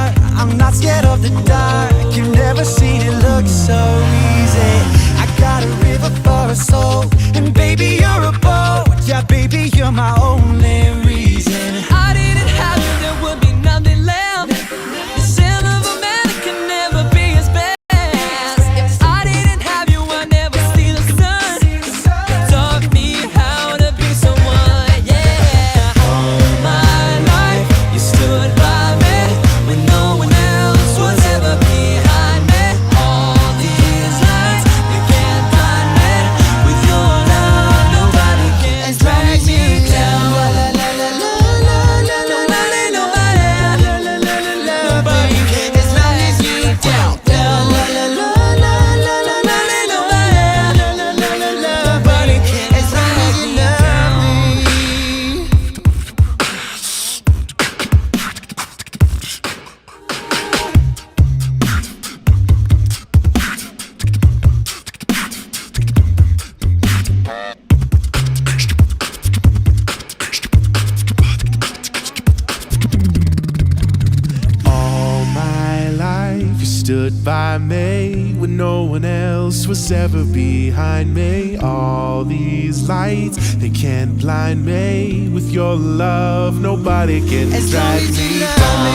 else was ever behind me. All these lights, they can't blind me. With your love, nobody can drag me down.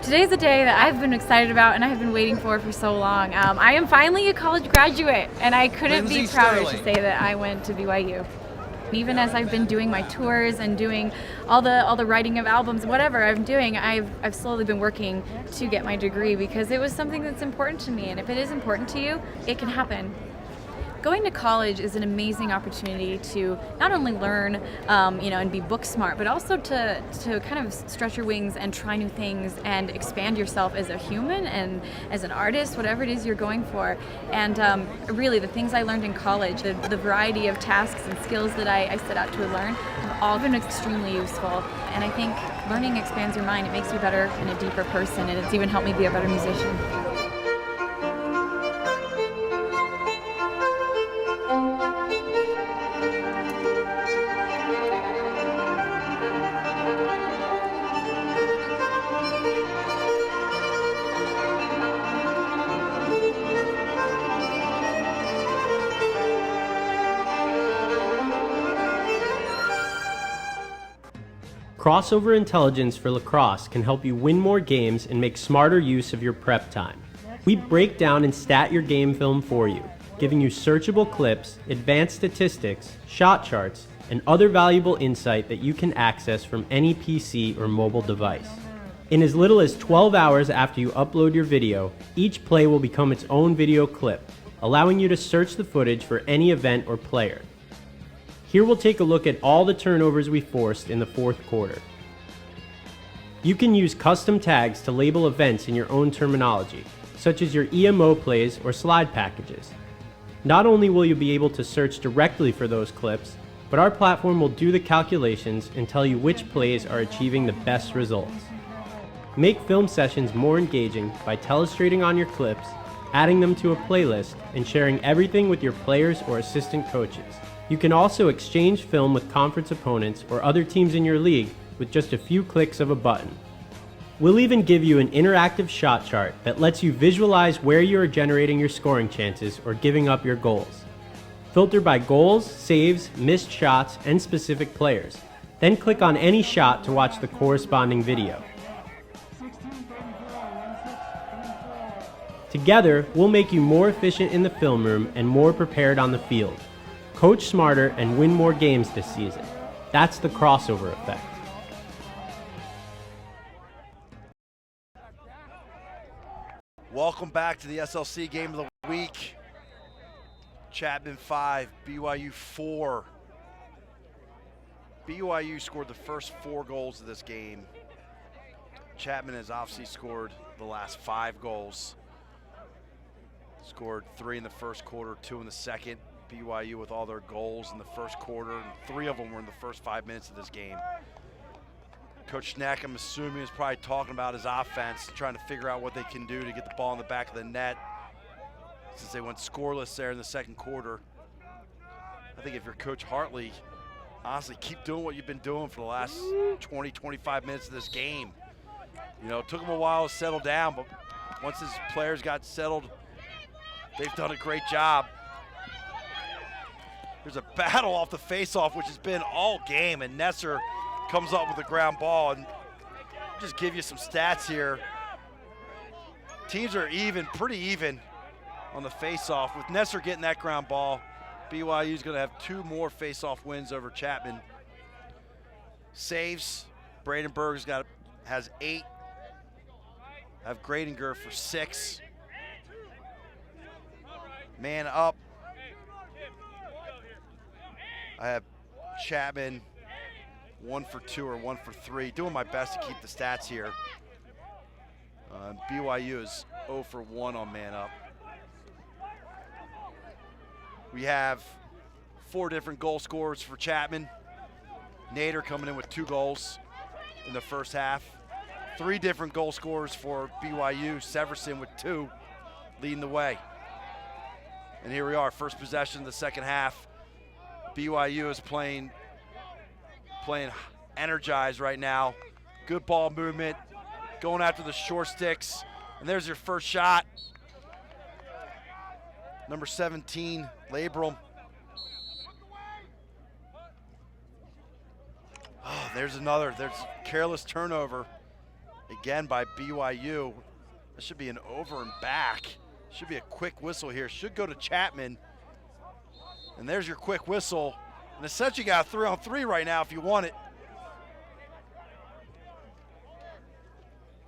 Today's a day that I've been excited about and I've been waiting for so long. I am finally a college graduate, and I couldn't be prouder to say that I went to BYU. Even as I've been doing my tours and doing all the writing of albums, whatever I'm doing, I've slowly been working to get my degree because it was something that's important to me, and if it is important to you, it can happen. Going to college is an amazing opportunity to not only learn, and be book smart, but also to kind of stretch your wings and try new things and expand yourself as a human and as an artist, whatever it is you're going for. And really, the things I learned in college, the variety of tasks and skills that I set out to learn, have all been extremely useful. And I think learning expands your mind. It makes you better and a deeper person, and it's even helped me be a better musician. Crossover intelligence for lacrosse can help you win more games and make smarter use of your prep time. We break down and stat your game film for you, giving you searchable clips, advanced statistics, shot charts, and other valuable insight that you can access from any PC or mobile device. In as little as 12 hours after you upload your video, each play will become its own video clip, allowing you to search the footage for any event or player. Here we'll take a look at all the turnovers we forced in the fourth quarter. You can use custom tags to label events in your own terminology, such as your EMO plays or slide packages. Not only will you be able to search directly for those clips, but our platform will do the calculations and tell you which plays are achieving the best results. Make film sessions more engaging by telestrating on your clips, adding them to a playlist, and sharing everything with your players or assistant coaches. You can also exchange film with conference opponents or other teams in your league with just a few clicks of a button. We'll even give you an interactive shot chart that lets you visualize where you are generating your scoring chances or giving up your goals. Filter by goals, saves, missed shots, and specific players. Then click on any shot to watch the corresponding video. Together, we'll make you more efficient in the film room and more prepared on the field. Coach smarter and win more games this season. That's the crossover effect. Welcome back to the SLC Game of the Week. Chapman 5, BYU 4. BYU scored the first 4 goals of this game. Chapman has obviously scored the last 5 goals. Scored 3 in the first quarter, 2 in the second. BYU with all their goals in the first quarter, and 3 of them were in the first 5 minutes of this game. Coach Schneck, I'm assuming, is probably talking about his offense, trying to figure out what they can do to get the ball in the back of the net since they went scoreless there in the second quarter. I think if you're Coach Hartley, honestly, keep doing what you've been doing for the last 20, 25 minutes of this game. You know, it took him a while to settle down, but once his players got settled, they've done a great job. There's a battle off the faceoff, which has been all game, and Nesser comes up with a ground ball, and Just give you some stats here. Teams are even, pretty even on the face-off. With Nesser getting that ground ball, BYU's going to have 2 more face-off wins over Chapman. Saves, Bradenburg's has 8. I have Gradinger for 6. Man up, I have Chapman 1 for 2 or 1 for 3. Doing my best to keep the stats here. BYU is 0 for 1 on man up. We have 4 different goal scorers for Chapman. Nader coming in with 2 goals in the first half. 3 different goal scorers for BYU. Severson with 2, leading the way. And here we are, first possession of the second half. BYU is playing energized right now. Good ball movement, going after the short sticks. And there's your first shot. Number 17, Labrum. Oh, there's careless turnover again by BYU. This should be an over and back. Should be a quick whistle here. Should go to Chapman. And there's your quick whistle. And essentially you got a 3-on-3 right now if you want it.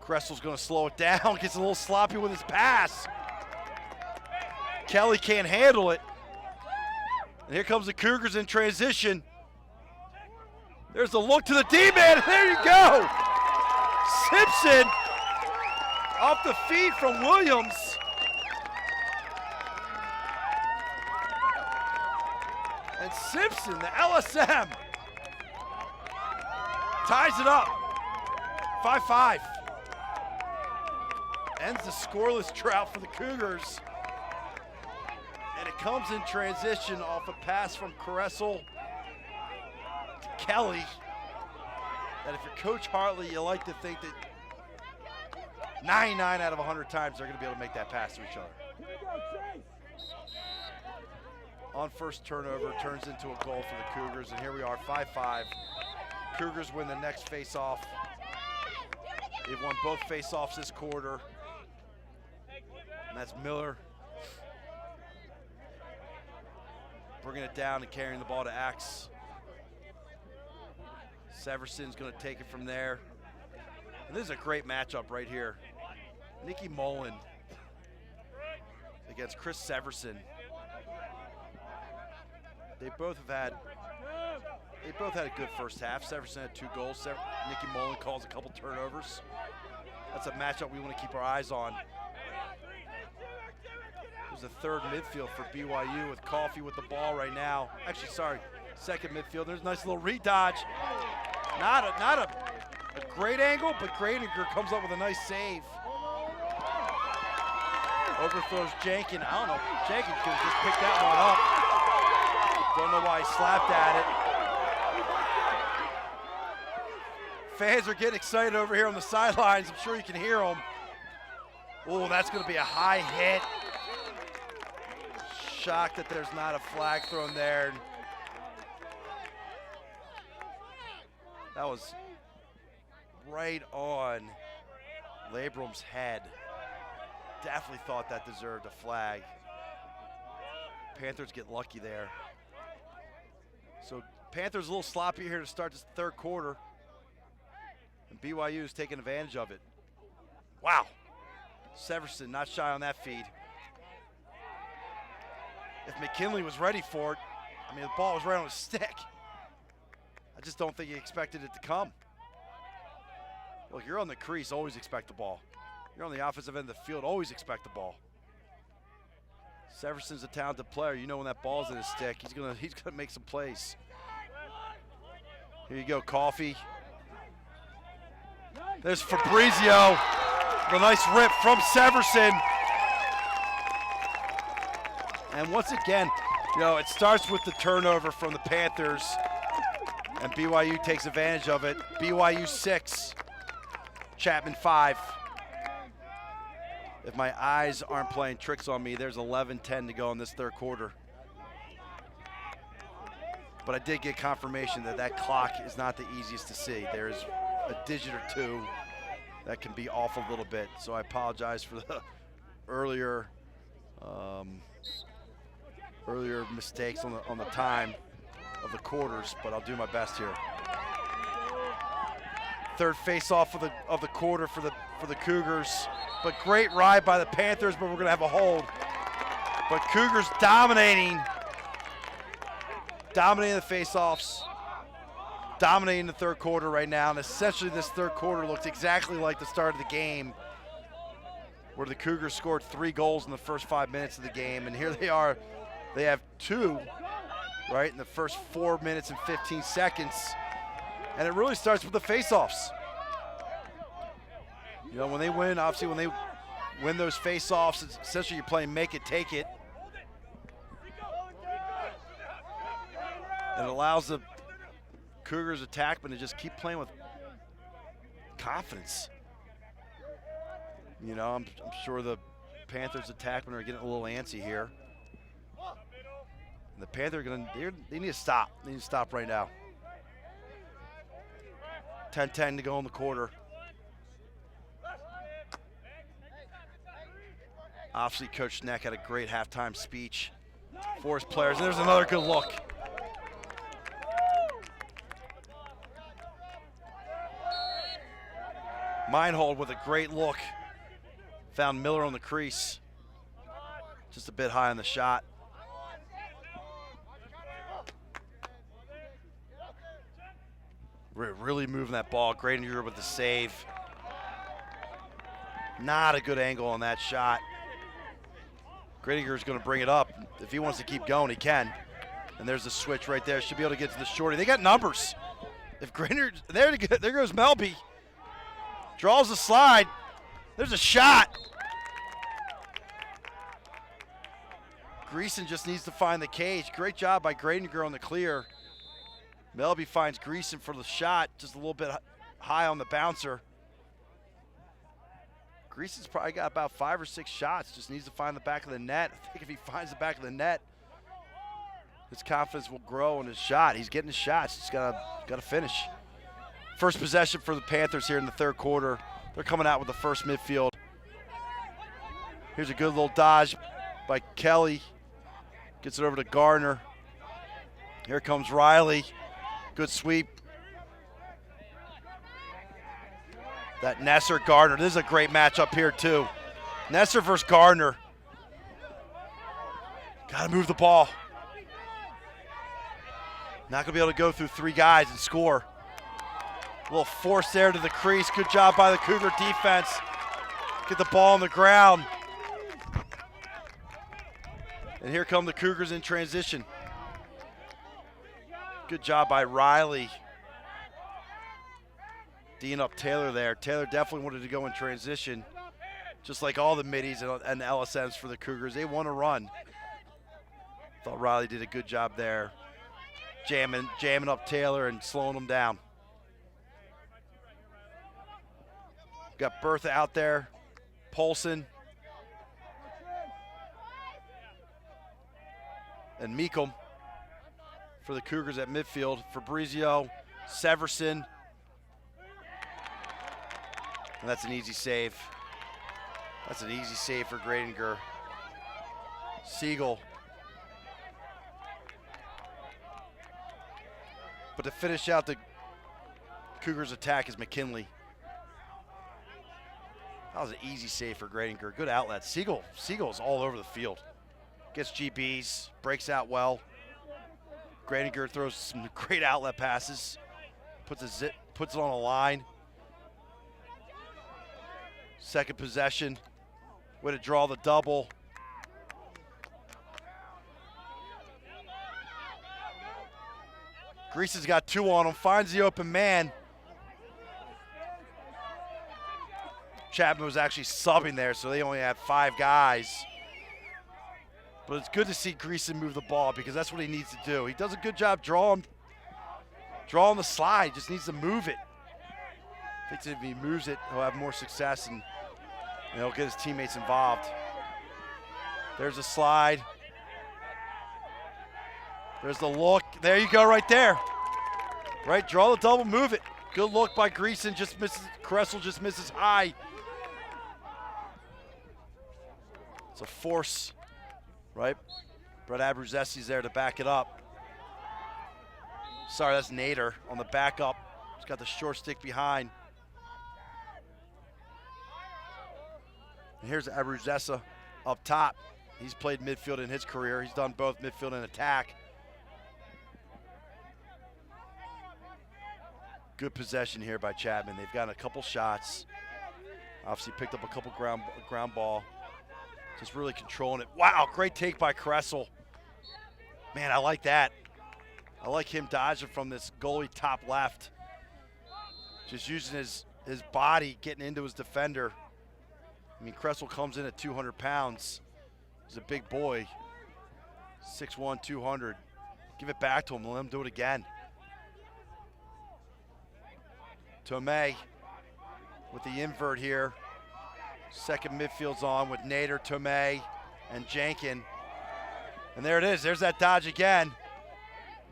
Cressel's gonna slow it down, gets a little sloppy with his pass. Kelly can't handle it. And here comes the Cougars in transition. There's the look to the D-man, there you go! Simpson off the feet from Williams. And Simpson, the LSM, ties it up, 5-5. Ends the scoreless drought for the Cougars. And it comes in transition off a pass from Cressel to Kelly. That if you're Coach Hartley, you like to think that 99 out of 100 times they're gonna be able to make that pass to each other. On first turnover, turns into a goal for the Cougars, and here we are, 5-5. Cougars win the next face-off. They've won both face-offs this quarter, and that's Miller bringing it down and carrying the ball to Axe. Severson's going to take it from there. And this is a great matchup right here. Nicky Mullen against Chris Severson. They both had a good first half. Severson had 2 goals. Nicky Mullen calls a couple turnovers. That's a matchup we want to keep our eyes on. There's a third midfield for BYU with Coffey with the ball right now. Actually, sorry, second midfield. There's a nice little re-dodge. Not a great angle, but Gradinger comes up with a nice save. Overthrows Jankin. I don't know. Jankin could have just picked that one up. Don't know why he slapped at it. Fans are getting excited over here on the sidelines. I'm sure you can hear them. Oh, that's going to be a high hit. Shocked that there's not a flag thrown there. That was right on Labrum's head. Definitely thought that deserved a flag. Panthers get lucky there. So Panthers a little sloppy here to start this third quarter. And BYU is taking advantage of it. Wow. Severson not shy on that feed. If McKinley was ready for it, I mean, the ball was right on his stick. I just don't think he expected it to come. Look, you're on the crease, always expect the ball. You're on the offensive end of the field, always expect the ball. Severson's a talented player. You know when that ball's in his stick, he's gonna make some plays. Here you go, Coffey. There's Fabrizio. A nice rip from Severson. And once again, you know, it starts with the turnover from the Panthers, and BYU takes advantage of it. BYU 6, Chapman 5. If my eyes aren't playing tricks on me, there's 11:10 to go in this third quarter. But I did get confirmation that that clock is not the easiest to see. There's a digit or 2 that can be off a little bit. So I apologize for the earlier mistakes on the time of the quarters, but I'll do my best here. Third face-off of the quarter for the Cougars, but great ride by the Panthers, but we're gonna have a hold. But Cougars dominating the face-offs, dominating the third quarter right now, and essentially this third quarter looked exactly like the start of the game, where the Cougars scored 3 goals in the first 5 minutes of the game, and here they are. They have 2, right, in the first 4 minutes and 15 seconds. And it really starts with the face-offs. You know, when they win, obviously when they win those face-offs, it's essentially you're playing make it, take it. And it allows the Cougars attackmen to just keep playing with confidence. You know, I'm sure the Panthers attackmen are getting a little antsy here. And the Panthers they need to stop. They need to stop right now. 10-10 to go in the quarter. Obviously, Coach Schneck had a great halftime speech for his players. And there's another good look. Meinhold with a great look. Found Miller on the crease. Just a bit high on the shot. Really moving that ball. Gradinger with the save. Not a good angle on that shot. Gradinger is going to bring it up. If he wants to keep going, he can. And there's the switch right there. Should be able to get to the shorty. They got numbers. If Gradinger, there goes Melby. Draws the slide. There's a shot. Greason just needs to find the cage. Great job by Gradinger on the clear. Melby finds Greason for the shot, just a little bit high on the bouncer. Greason's probably got about 5 or 6 shots, just needs to find the back of the net. I think if he finds the back of the net, his confidence will grow in his shot. He's getting his shots, he's gotta finish. First possession for the Panthers here in the third quarter. They're coming out with the first midfield. Here's a good little dodge by Kelly. Gets it over to Gardner. Here comes Riley. Good sweep. That Nesser Gardner. This is a great matchup here too. Nesser versus Gardner. Gotta move the ball. Not gonna be able to go through 3 guys and score. A little force there to the crease. Good job by the Cougar defense. Get the ball on the ground. And here come the Cougars in transition. Good job by Riley. D'ing up Taylor there. Taylor definitely wanted to go in transition, just like all the middies and LSMs for the Cougars. They want to run. Thought Riley did a good job there, jamming up Taylor and slowing him down. Got Bertha out there, Polson, and Meekum for the Cougars at midfield. Fabrizio, Severson. And that's an easy save. That's an easy save for Gradinger. Siegel. But to finish out the Cougars' attack is McKinley. That was an easy save for Gradinger. Good outlet. Siegel's all over the field. Gets GBs, breaks out well. Gradinger throws some great outlet passes. Puts it on a line. Second possession. Way to draw the double. Greason's got 2 on him, finds the open man. Chapman was actually subbing there, so they only had 5 guys. But it's good to see Greason move the ball because that's what he needs to do. He does a good job drawing the slide, just needs to move it. I think if he moves it, he'll have more success and he'll get his teammates involved. There's a slide. There's the look. There you go right there. Right, draw the double, move it. Good look by Greason, just misses. Kressel just misses high. It's a force, right? Brett Abruzzesi's there to back it up. Sorry, that's Nader on the backup. He's got the short stick behind. And here's Abruzzesi up top. He's played midfield in his career. He's done both midfield and attack. Good possession here by Chapman. They've gotten a couple shots. Obviously picked up a couple ground ball. Just really controlling it. Wow, great take by Kressel. Man, I like that. I like him dodging from this goalie top left. Just using his body, getting into his defender. I mean, Kressel comes in at 200 pounds. He's a big boy. 6'1", 200. Give it back to him, let him do it again. Tomei with the invert here. Second midfield's on with Nader, Tomei, and Jankin. And there it is, there's that dodge again.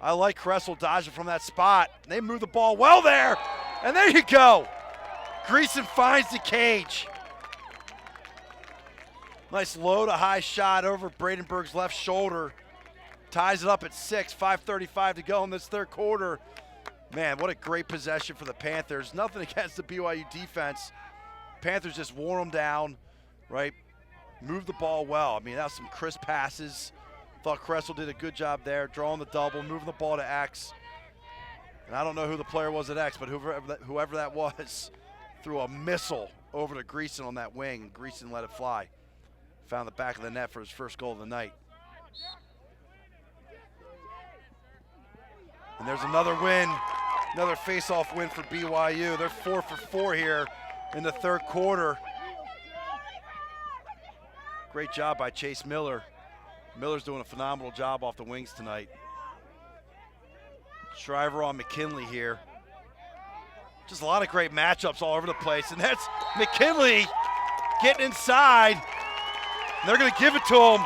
I like Kressel dodging from that spot. They move the ball well there, and there you go. Greason finds the cage. Nice low to high shot over Bradenburg's left shoulder. Ties it up at 6, 5:35 to go in this third quarter. Man, what a great possession for the Panthers. Nothing against the BYU defense. Panthers just wore them down, right? Moved the ball well. I mean, that was some crisp passes. Thought Kressel did a good job there, drawing the double, moving the ball to X. And I don't know who the player was at X, but whoever that was threw a missile over to Greason on that wing, and Greason let it fly. Found the back of the net for his first goal of the night. And there's another win, another face-off win for BYU. They're 4 for 4 here in the third quarter. Great job by Chase Miller. Miller's doing a phenomenal job off the wings tonight. Shriver on McKinley here. Just a lot of great matchups all over the place. And that's McKinley getting inside. And they're going to give it to him.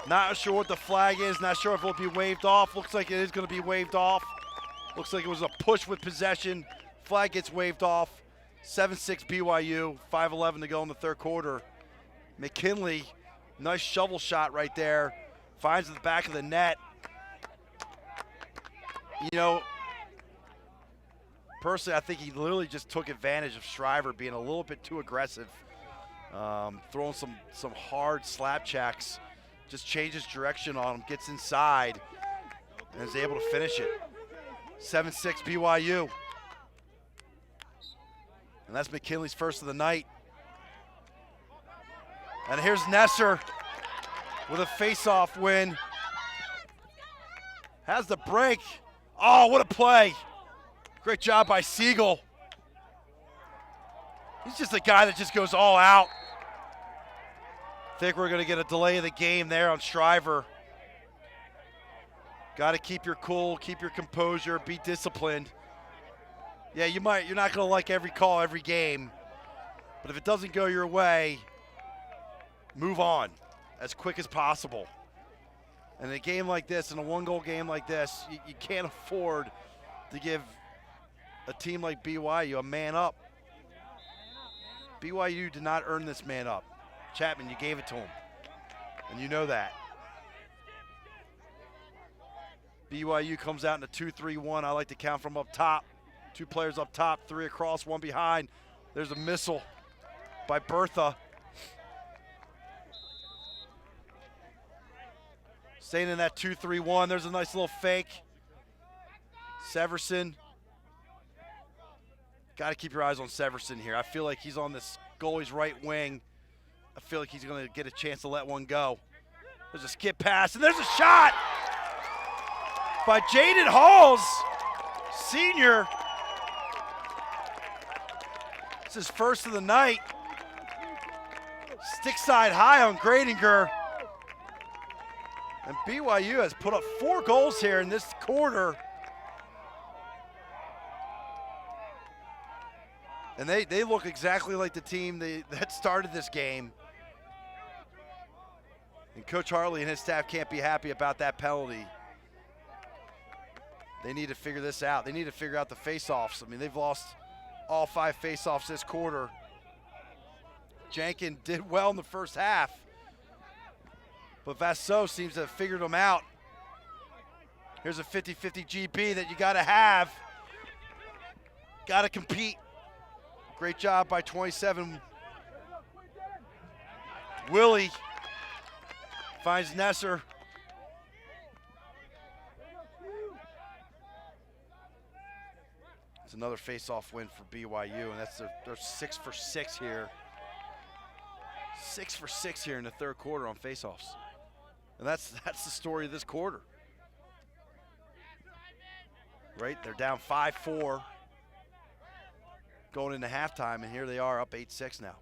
Not sure what the flag is. Not sure if it'll be waved off. Looks like it is going to be waved off. Looks like it was a push with possession. Flag gets waved off. 7-6 BYU. 5:11 to go in the third quarter. McKinley, nice shovel shot right there. Finds the back of the net. You know, personally, I think he literally just took advantage of Shriver being a little bit too aggressive. Throwing some hard slap checks. Just changes direction on him, gets inside, and is able to finish it. 7-6 BYU. And that's McKinley's first of the night. And here's Nesser with a face-off win. Has the break. Oh, what a play. Great job by Siegel. He's just a guy that just goes all out. I think we're going to get a delay of the game there on Shriver. Got to keep your cool, keep your composure, be disciplined. Yeah, you're not going to like every call every game, but if it doesn't go your way, move on as quick as possible. And in a game like this, in a one-goal game like this, you can't afford to give a team like BYU a man up. BYU did not earn this man up. Chapman, you gave it to him, and you know that. BYU comes out in a 2-3-1. I like to count from up top. 2 players up top, 3 across, 1 behind. There's a missile by Bertha. Staying in that 2-3-1. There's a nice little fake. Severson. Got to keep your eyes on Severson here. I feel like he's on this goalie's right wing. I feel like he's going to get a chance to let one go. There's a skip pass, and there's a shot by Jaden Halls, senior. It's his first of the night. Stick side high on Gradinger. And BYU has put up 4 goals here in this quarter. And they look exactly like the team that started this game. And Coach Harley and his staff can't be happy about that penalty. They need to figure this out. They need to figure out the face-offs. I mean, they've lost all 5 face-offs this quarter. Jenkins did well in the first half, but Vassaux seems to have figured them out. Here's a 50-50 GB that you got to have. Got to compete. Great job by 27. Willie finds Nesser. It's another face-off win for BYU, and that's they're 6 for 6 here. 6 for 6 here in the third quarter on face-offs. And that's the story of this quarter. Right, they're down 5-4 going into halftime, and here they are up 8-6 now.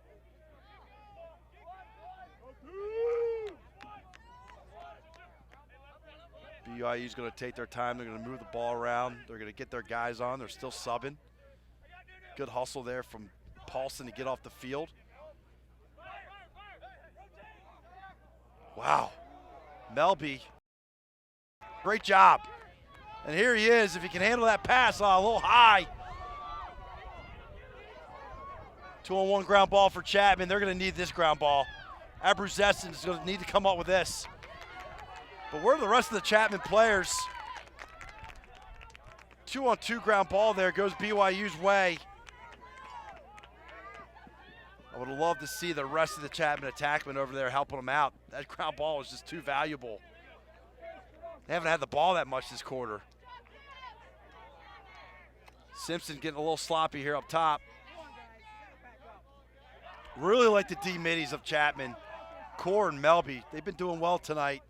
BYU's going to take their time. They're going to move the ball around. They're going to get their guys on. They're still subbing. Good hustle there from Paulson to get off the field. Wow. Melby, great job. And here he is. If he can handle that pass, a little high. 2-on-1 ground ball for Chapman. They're going to need this ground ball. Abruzesson is going to need to come up with this. But where are the rest of the Chapman players? 2-on-2 ground ball there goes BYU's way. I would have loved to see the rest of the Chapman attackmen over there helping them out. That ground ball is just too valuable. They haven't had the ball that much this quarter. Simpson getting a little sloppy here up top. Really like the D-middies of Chapman. Core and Melby, they've been doing well tonight.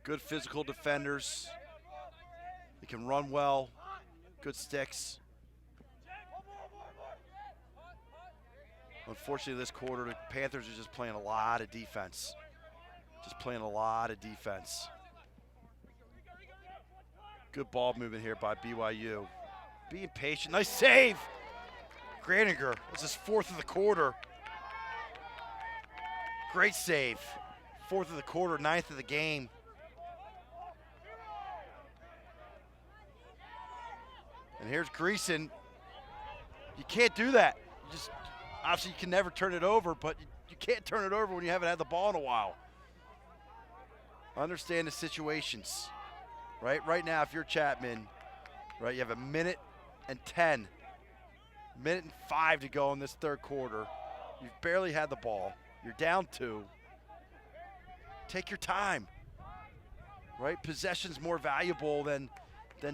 Good physical defenders. They can run well. Good sticks. Unfortunately, this quarter, the Panthers are just playing a lot of defense. Just playing a lot of defense. Good ball movement here by BYU. Being patient. Nice save. Graninger. This is 4th of the quarter. Great save. 4th of the quarter, 9th of the game. And here's Greason. You can't do that. Obviously, you can never turn it over, but you can't turn it over when you haven't had the ball in a while. Understand the situations, right? Right now, if you're Chapman, right, you have 1:10, -1:05 to go in this third quarter. You've barely had the ball. You're down 2. Take your time, right? Possession's more valuable than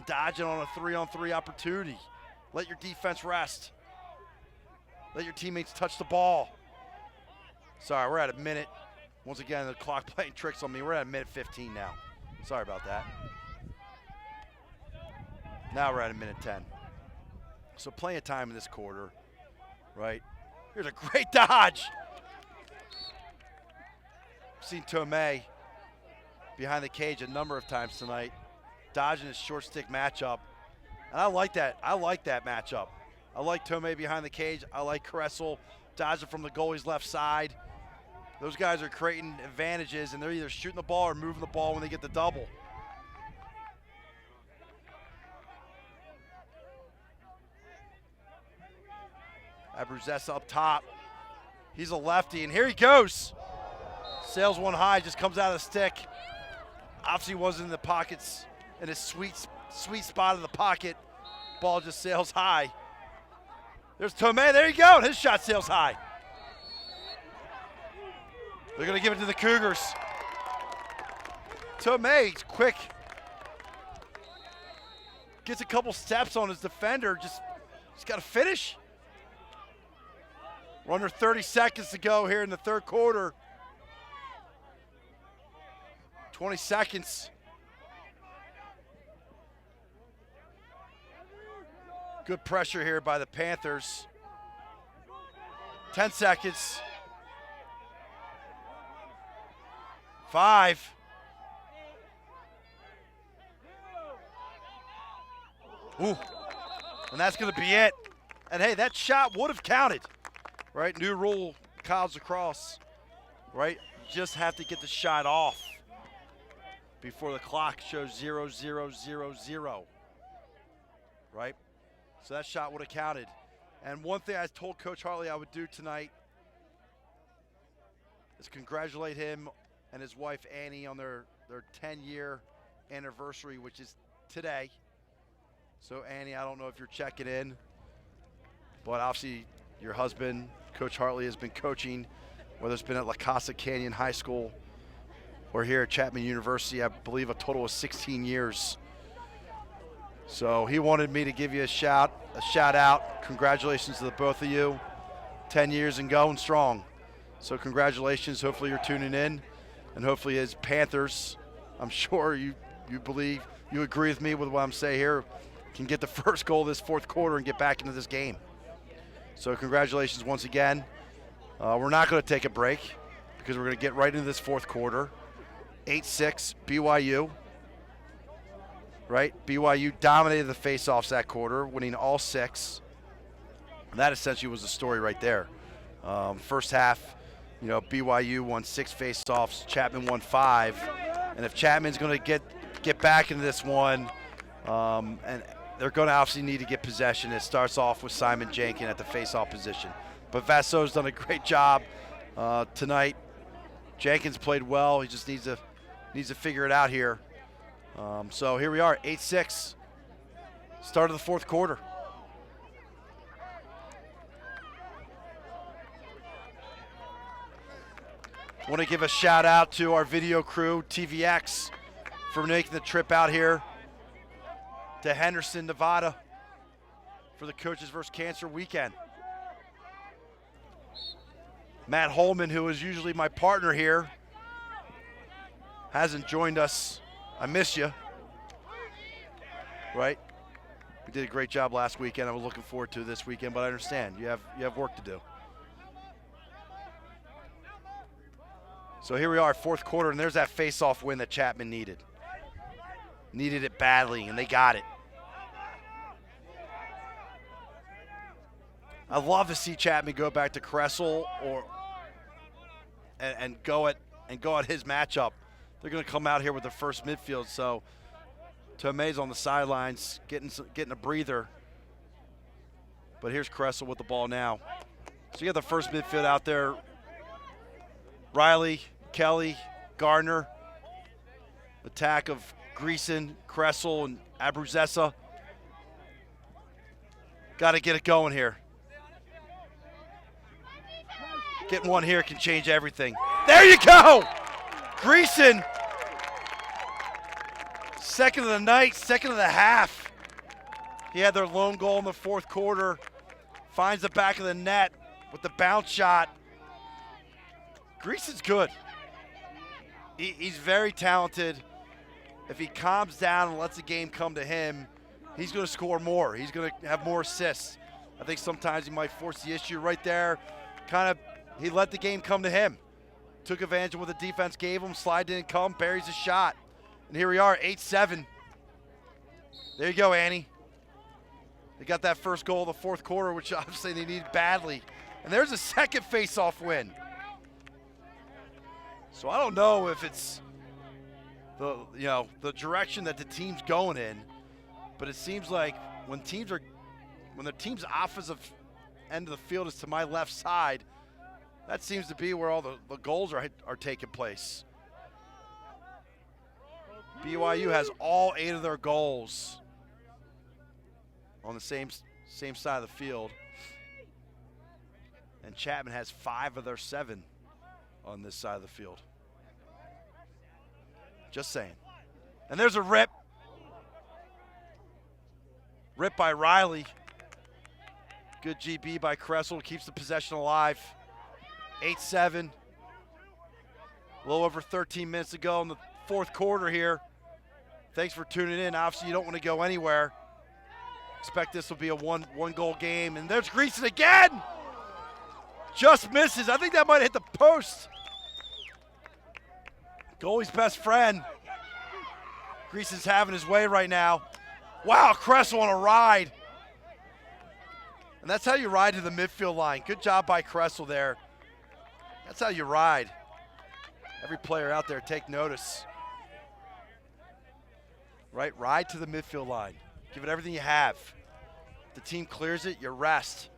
dodging on a 3-on-3 opportunity. Let your defense rest. Let your teammates touch the ball. Sorry, we're at a minute. Once again, the clock playing tricks on me. We're at 1:15 now. Sorry about that. Now we're at 1:10. So plenty of time in this quarter, right? Here's a great dodge. Seen Tomei behind the cage a number of times tonight, dodging his short stick matchup. And I like that. I like that matchup. I like Tomei behind the cage. I like Kressel dodging from the goalie's left side. Those guys are creating advantages, and they're either shooting the ball or moving the ball when they get the double. Abruzesson up top. He's a lefty, and here he goes. Sails one high, just comes out of the stick. Obviously wasn't in the pockets, in his sweet spot of the pocket. Ball just sails high. There's Tomei, there you go, his shot sails high. They're gonna give it to the Cougars. Tomei's quick. Gets a couple steps on his defender, just gotta finish. We're under 30 seconds to go here in the third quarter. 20 seconds. Good pressure here by the Panthers. 10 seconds. 5. Ooh, and that's gonna be it. And hey, that shot would have counted, right? New rule, college lacrosse, right? You just have to get the shot off. before the clock shows 0, 0, 0, 0. Right? So that shot would have counted. And one thing I told Coach Hartley I would do tonight is congratulate him and his wife Annie on their 10-year anniversary, which is today. So Annie, I don't know if you're checking in, but obviously your husband, Coach Hartley, has been coaching, whether it's been at La Casa Canyon High School or here at Chapman University, I believe a total of 16 years. So he wanted me to give you a shout out. Congratulations to the both of you. 10 years and going strong. So congratulations. Hopefully you're tuning in, and hopefully as Panthers, I'm sure you believe, you agree with me with what I'm saying here, can get the first goal of this fourth quarter and get back into this game. So congratulations once again. We're not going to take a break because we're going to get right into this fourth quarter. 8-6 BYU. Right? BYU dominated the faceoffs that quarter, winning all 6. And that essentially was the story right there. First half, BYU won 6 faceoffs, Chapman won 5. And if Chapman's going to get back into this one, and they're going to obviously need to get possession. It starts off with Simon Jenkins at the faceoff position. But Vasso's done a great job tonight. Jenkins played well. He just needs to figure it out here. So here we are, 8-6, start of the fourth quarter. I want to give a shout out to our video crew, TVX, for making the trip out here to Henderson, Nevada for the Coaches vs. Cancer weekend. Matt Holman, who is usually my partner here, hasn't joined us. I miss you. Right? We did a great job last weekend. I was looking forward to this weekend, but I understand you have work to do. So here we are, fourth quarter, and there's that face-off win that Chapman needed. Needed it badly, and they got it. I love to see Chapman go back to Kressel and go at his matchup. They're going to come out here with the first midfield, so Tomei's on the sidelines getting a breather. But here's Kressel with the ball now. So you got the first midfield out there. Riley, Kelly, Gardner. Attack of Greason, Kressel, and Abruzesa. Got to get it going here. Getting one here can change everything. There you go! Greason, second of the night, second of the half. He had their lone goal in the fourth quarter. Finds the back of the net with the bounce shot. Greason's good. He's very talented. If he calms down and lets the game come to him, he's going to score more. He's going to have more assists. I think sometimes he might force the issue right there. He let the game come to him. Took advantage of what the defense gave him. Slide didn't come. Buries a shot. And here we are, 8-7. There you go, Annie. They got that first goal of the fourth quarter, which obviously they need badly. And there's a second face-off win. So I don't know if it's the direction that the team's going in, but it seems like when the team's offensive end of the field is to my left side, that seems to be where all the goals are taking place. BYU has all 8 of their goals on the same side of the field, and Chapman has 5 of their 7 on this side of the field. Just saying. And there's a rip. Rip by Riley. Good GB by Kressel, keeps the possession alive. 8-7. A little over 13 minutes to go in the fourth quarter here. Thanks for tuning in. Obviously, you don't want to go anywhere. Expect this will be a one-goal game. And there's Greason again. Just misses. I think that might hit the post. Goalie's best friend. Greason's having his way right now. Wow, Kressel on a ride. And that's how you ride to the midfield line. Good job by Kressel there. That's how you ride. Every player out there, take notice. right? Ride to the midfield line. Give it everything you have. If the team clears it, you rest.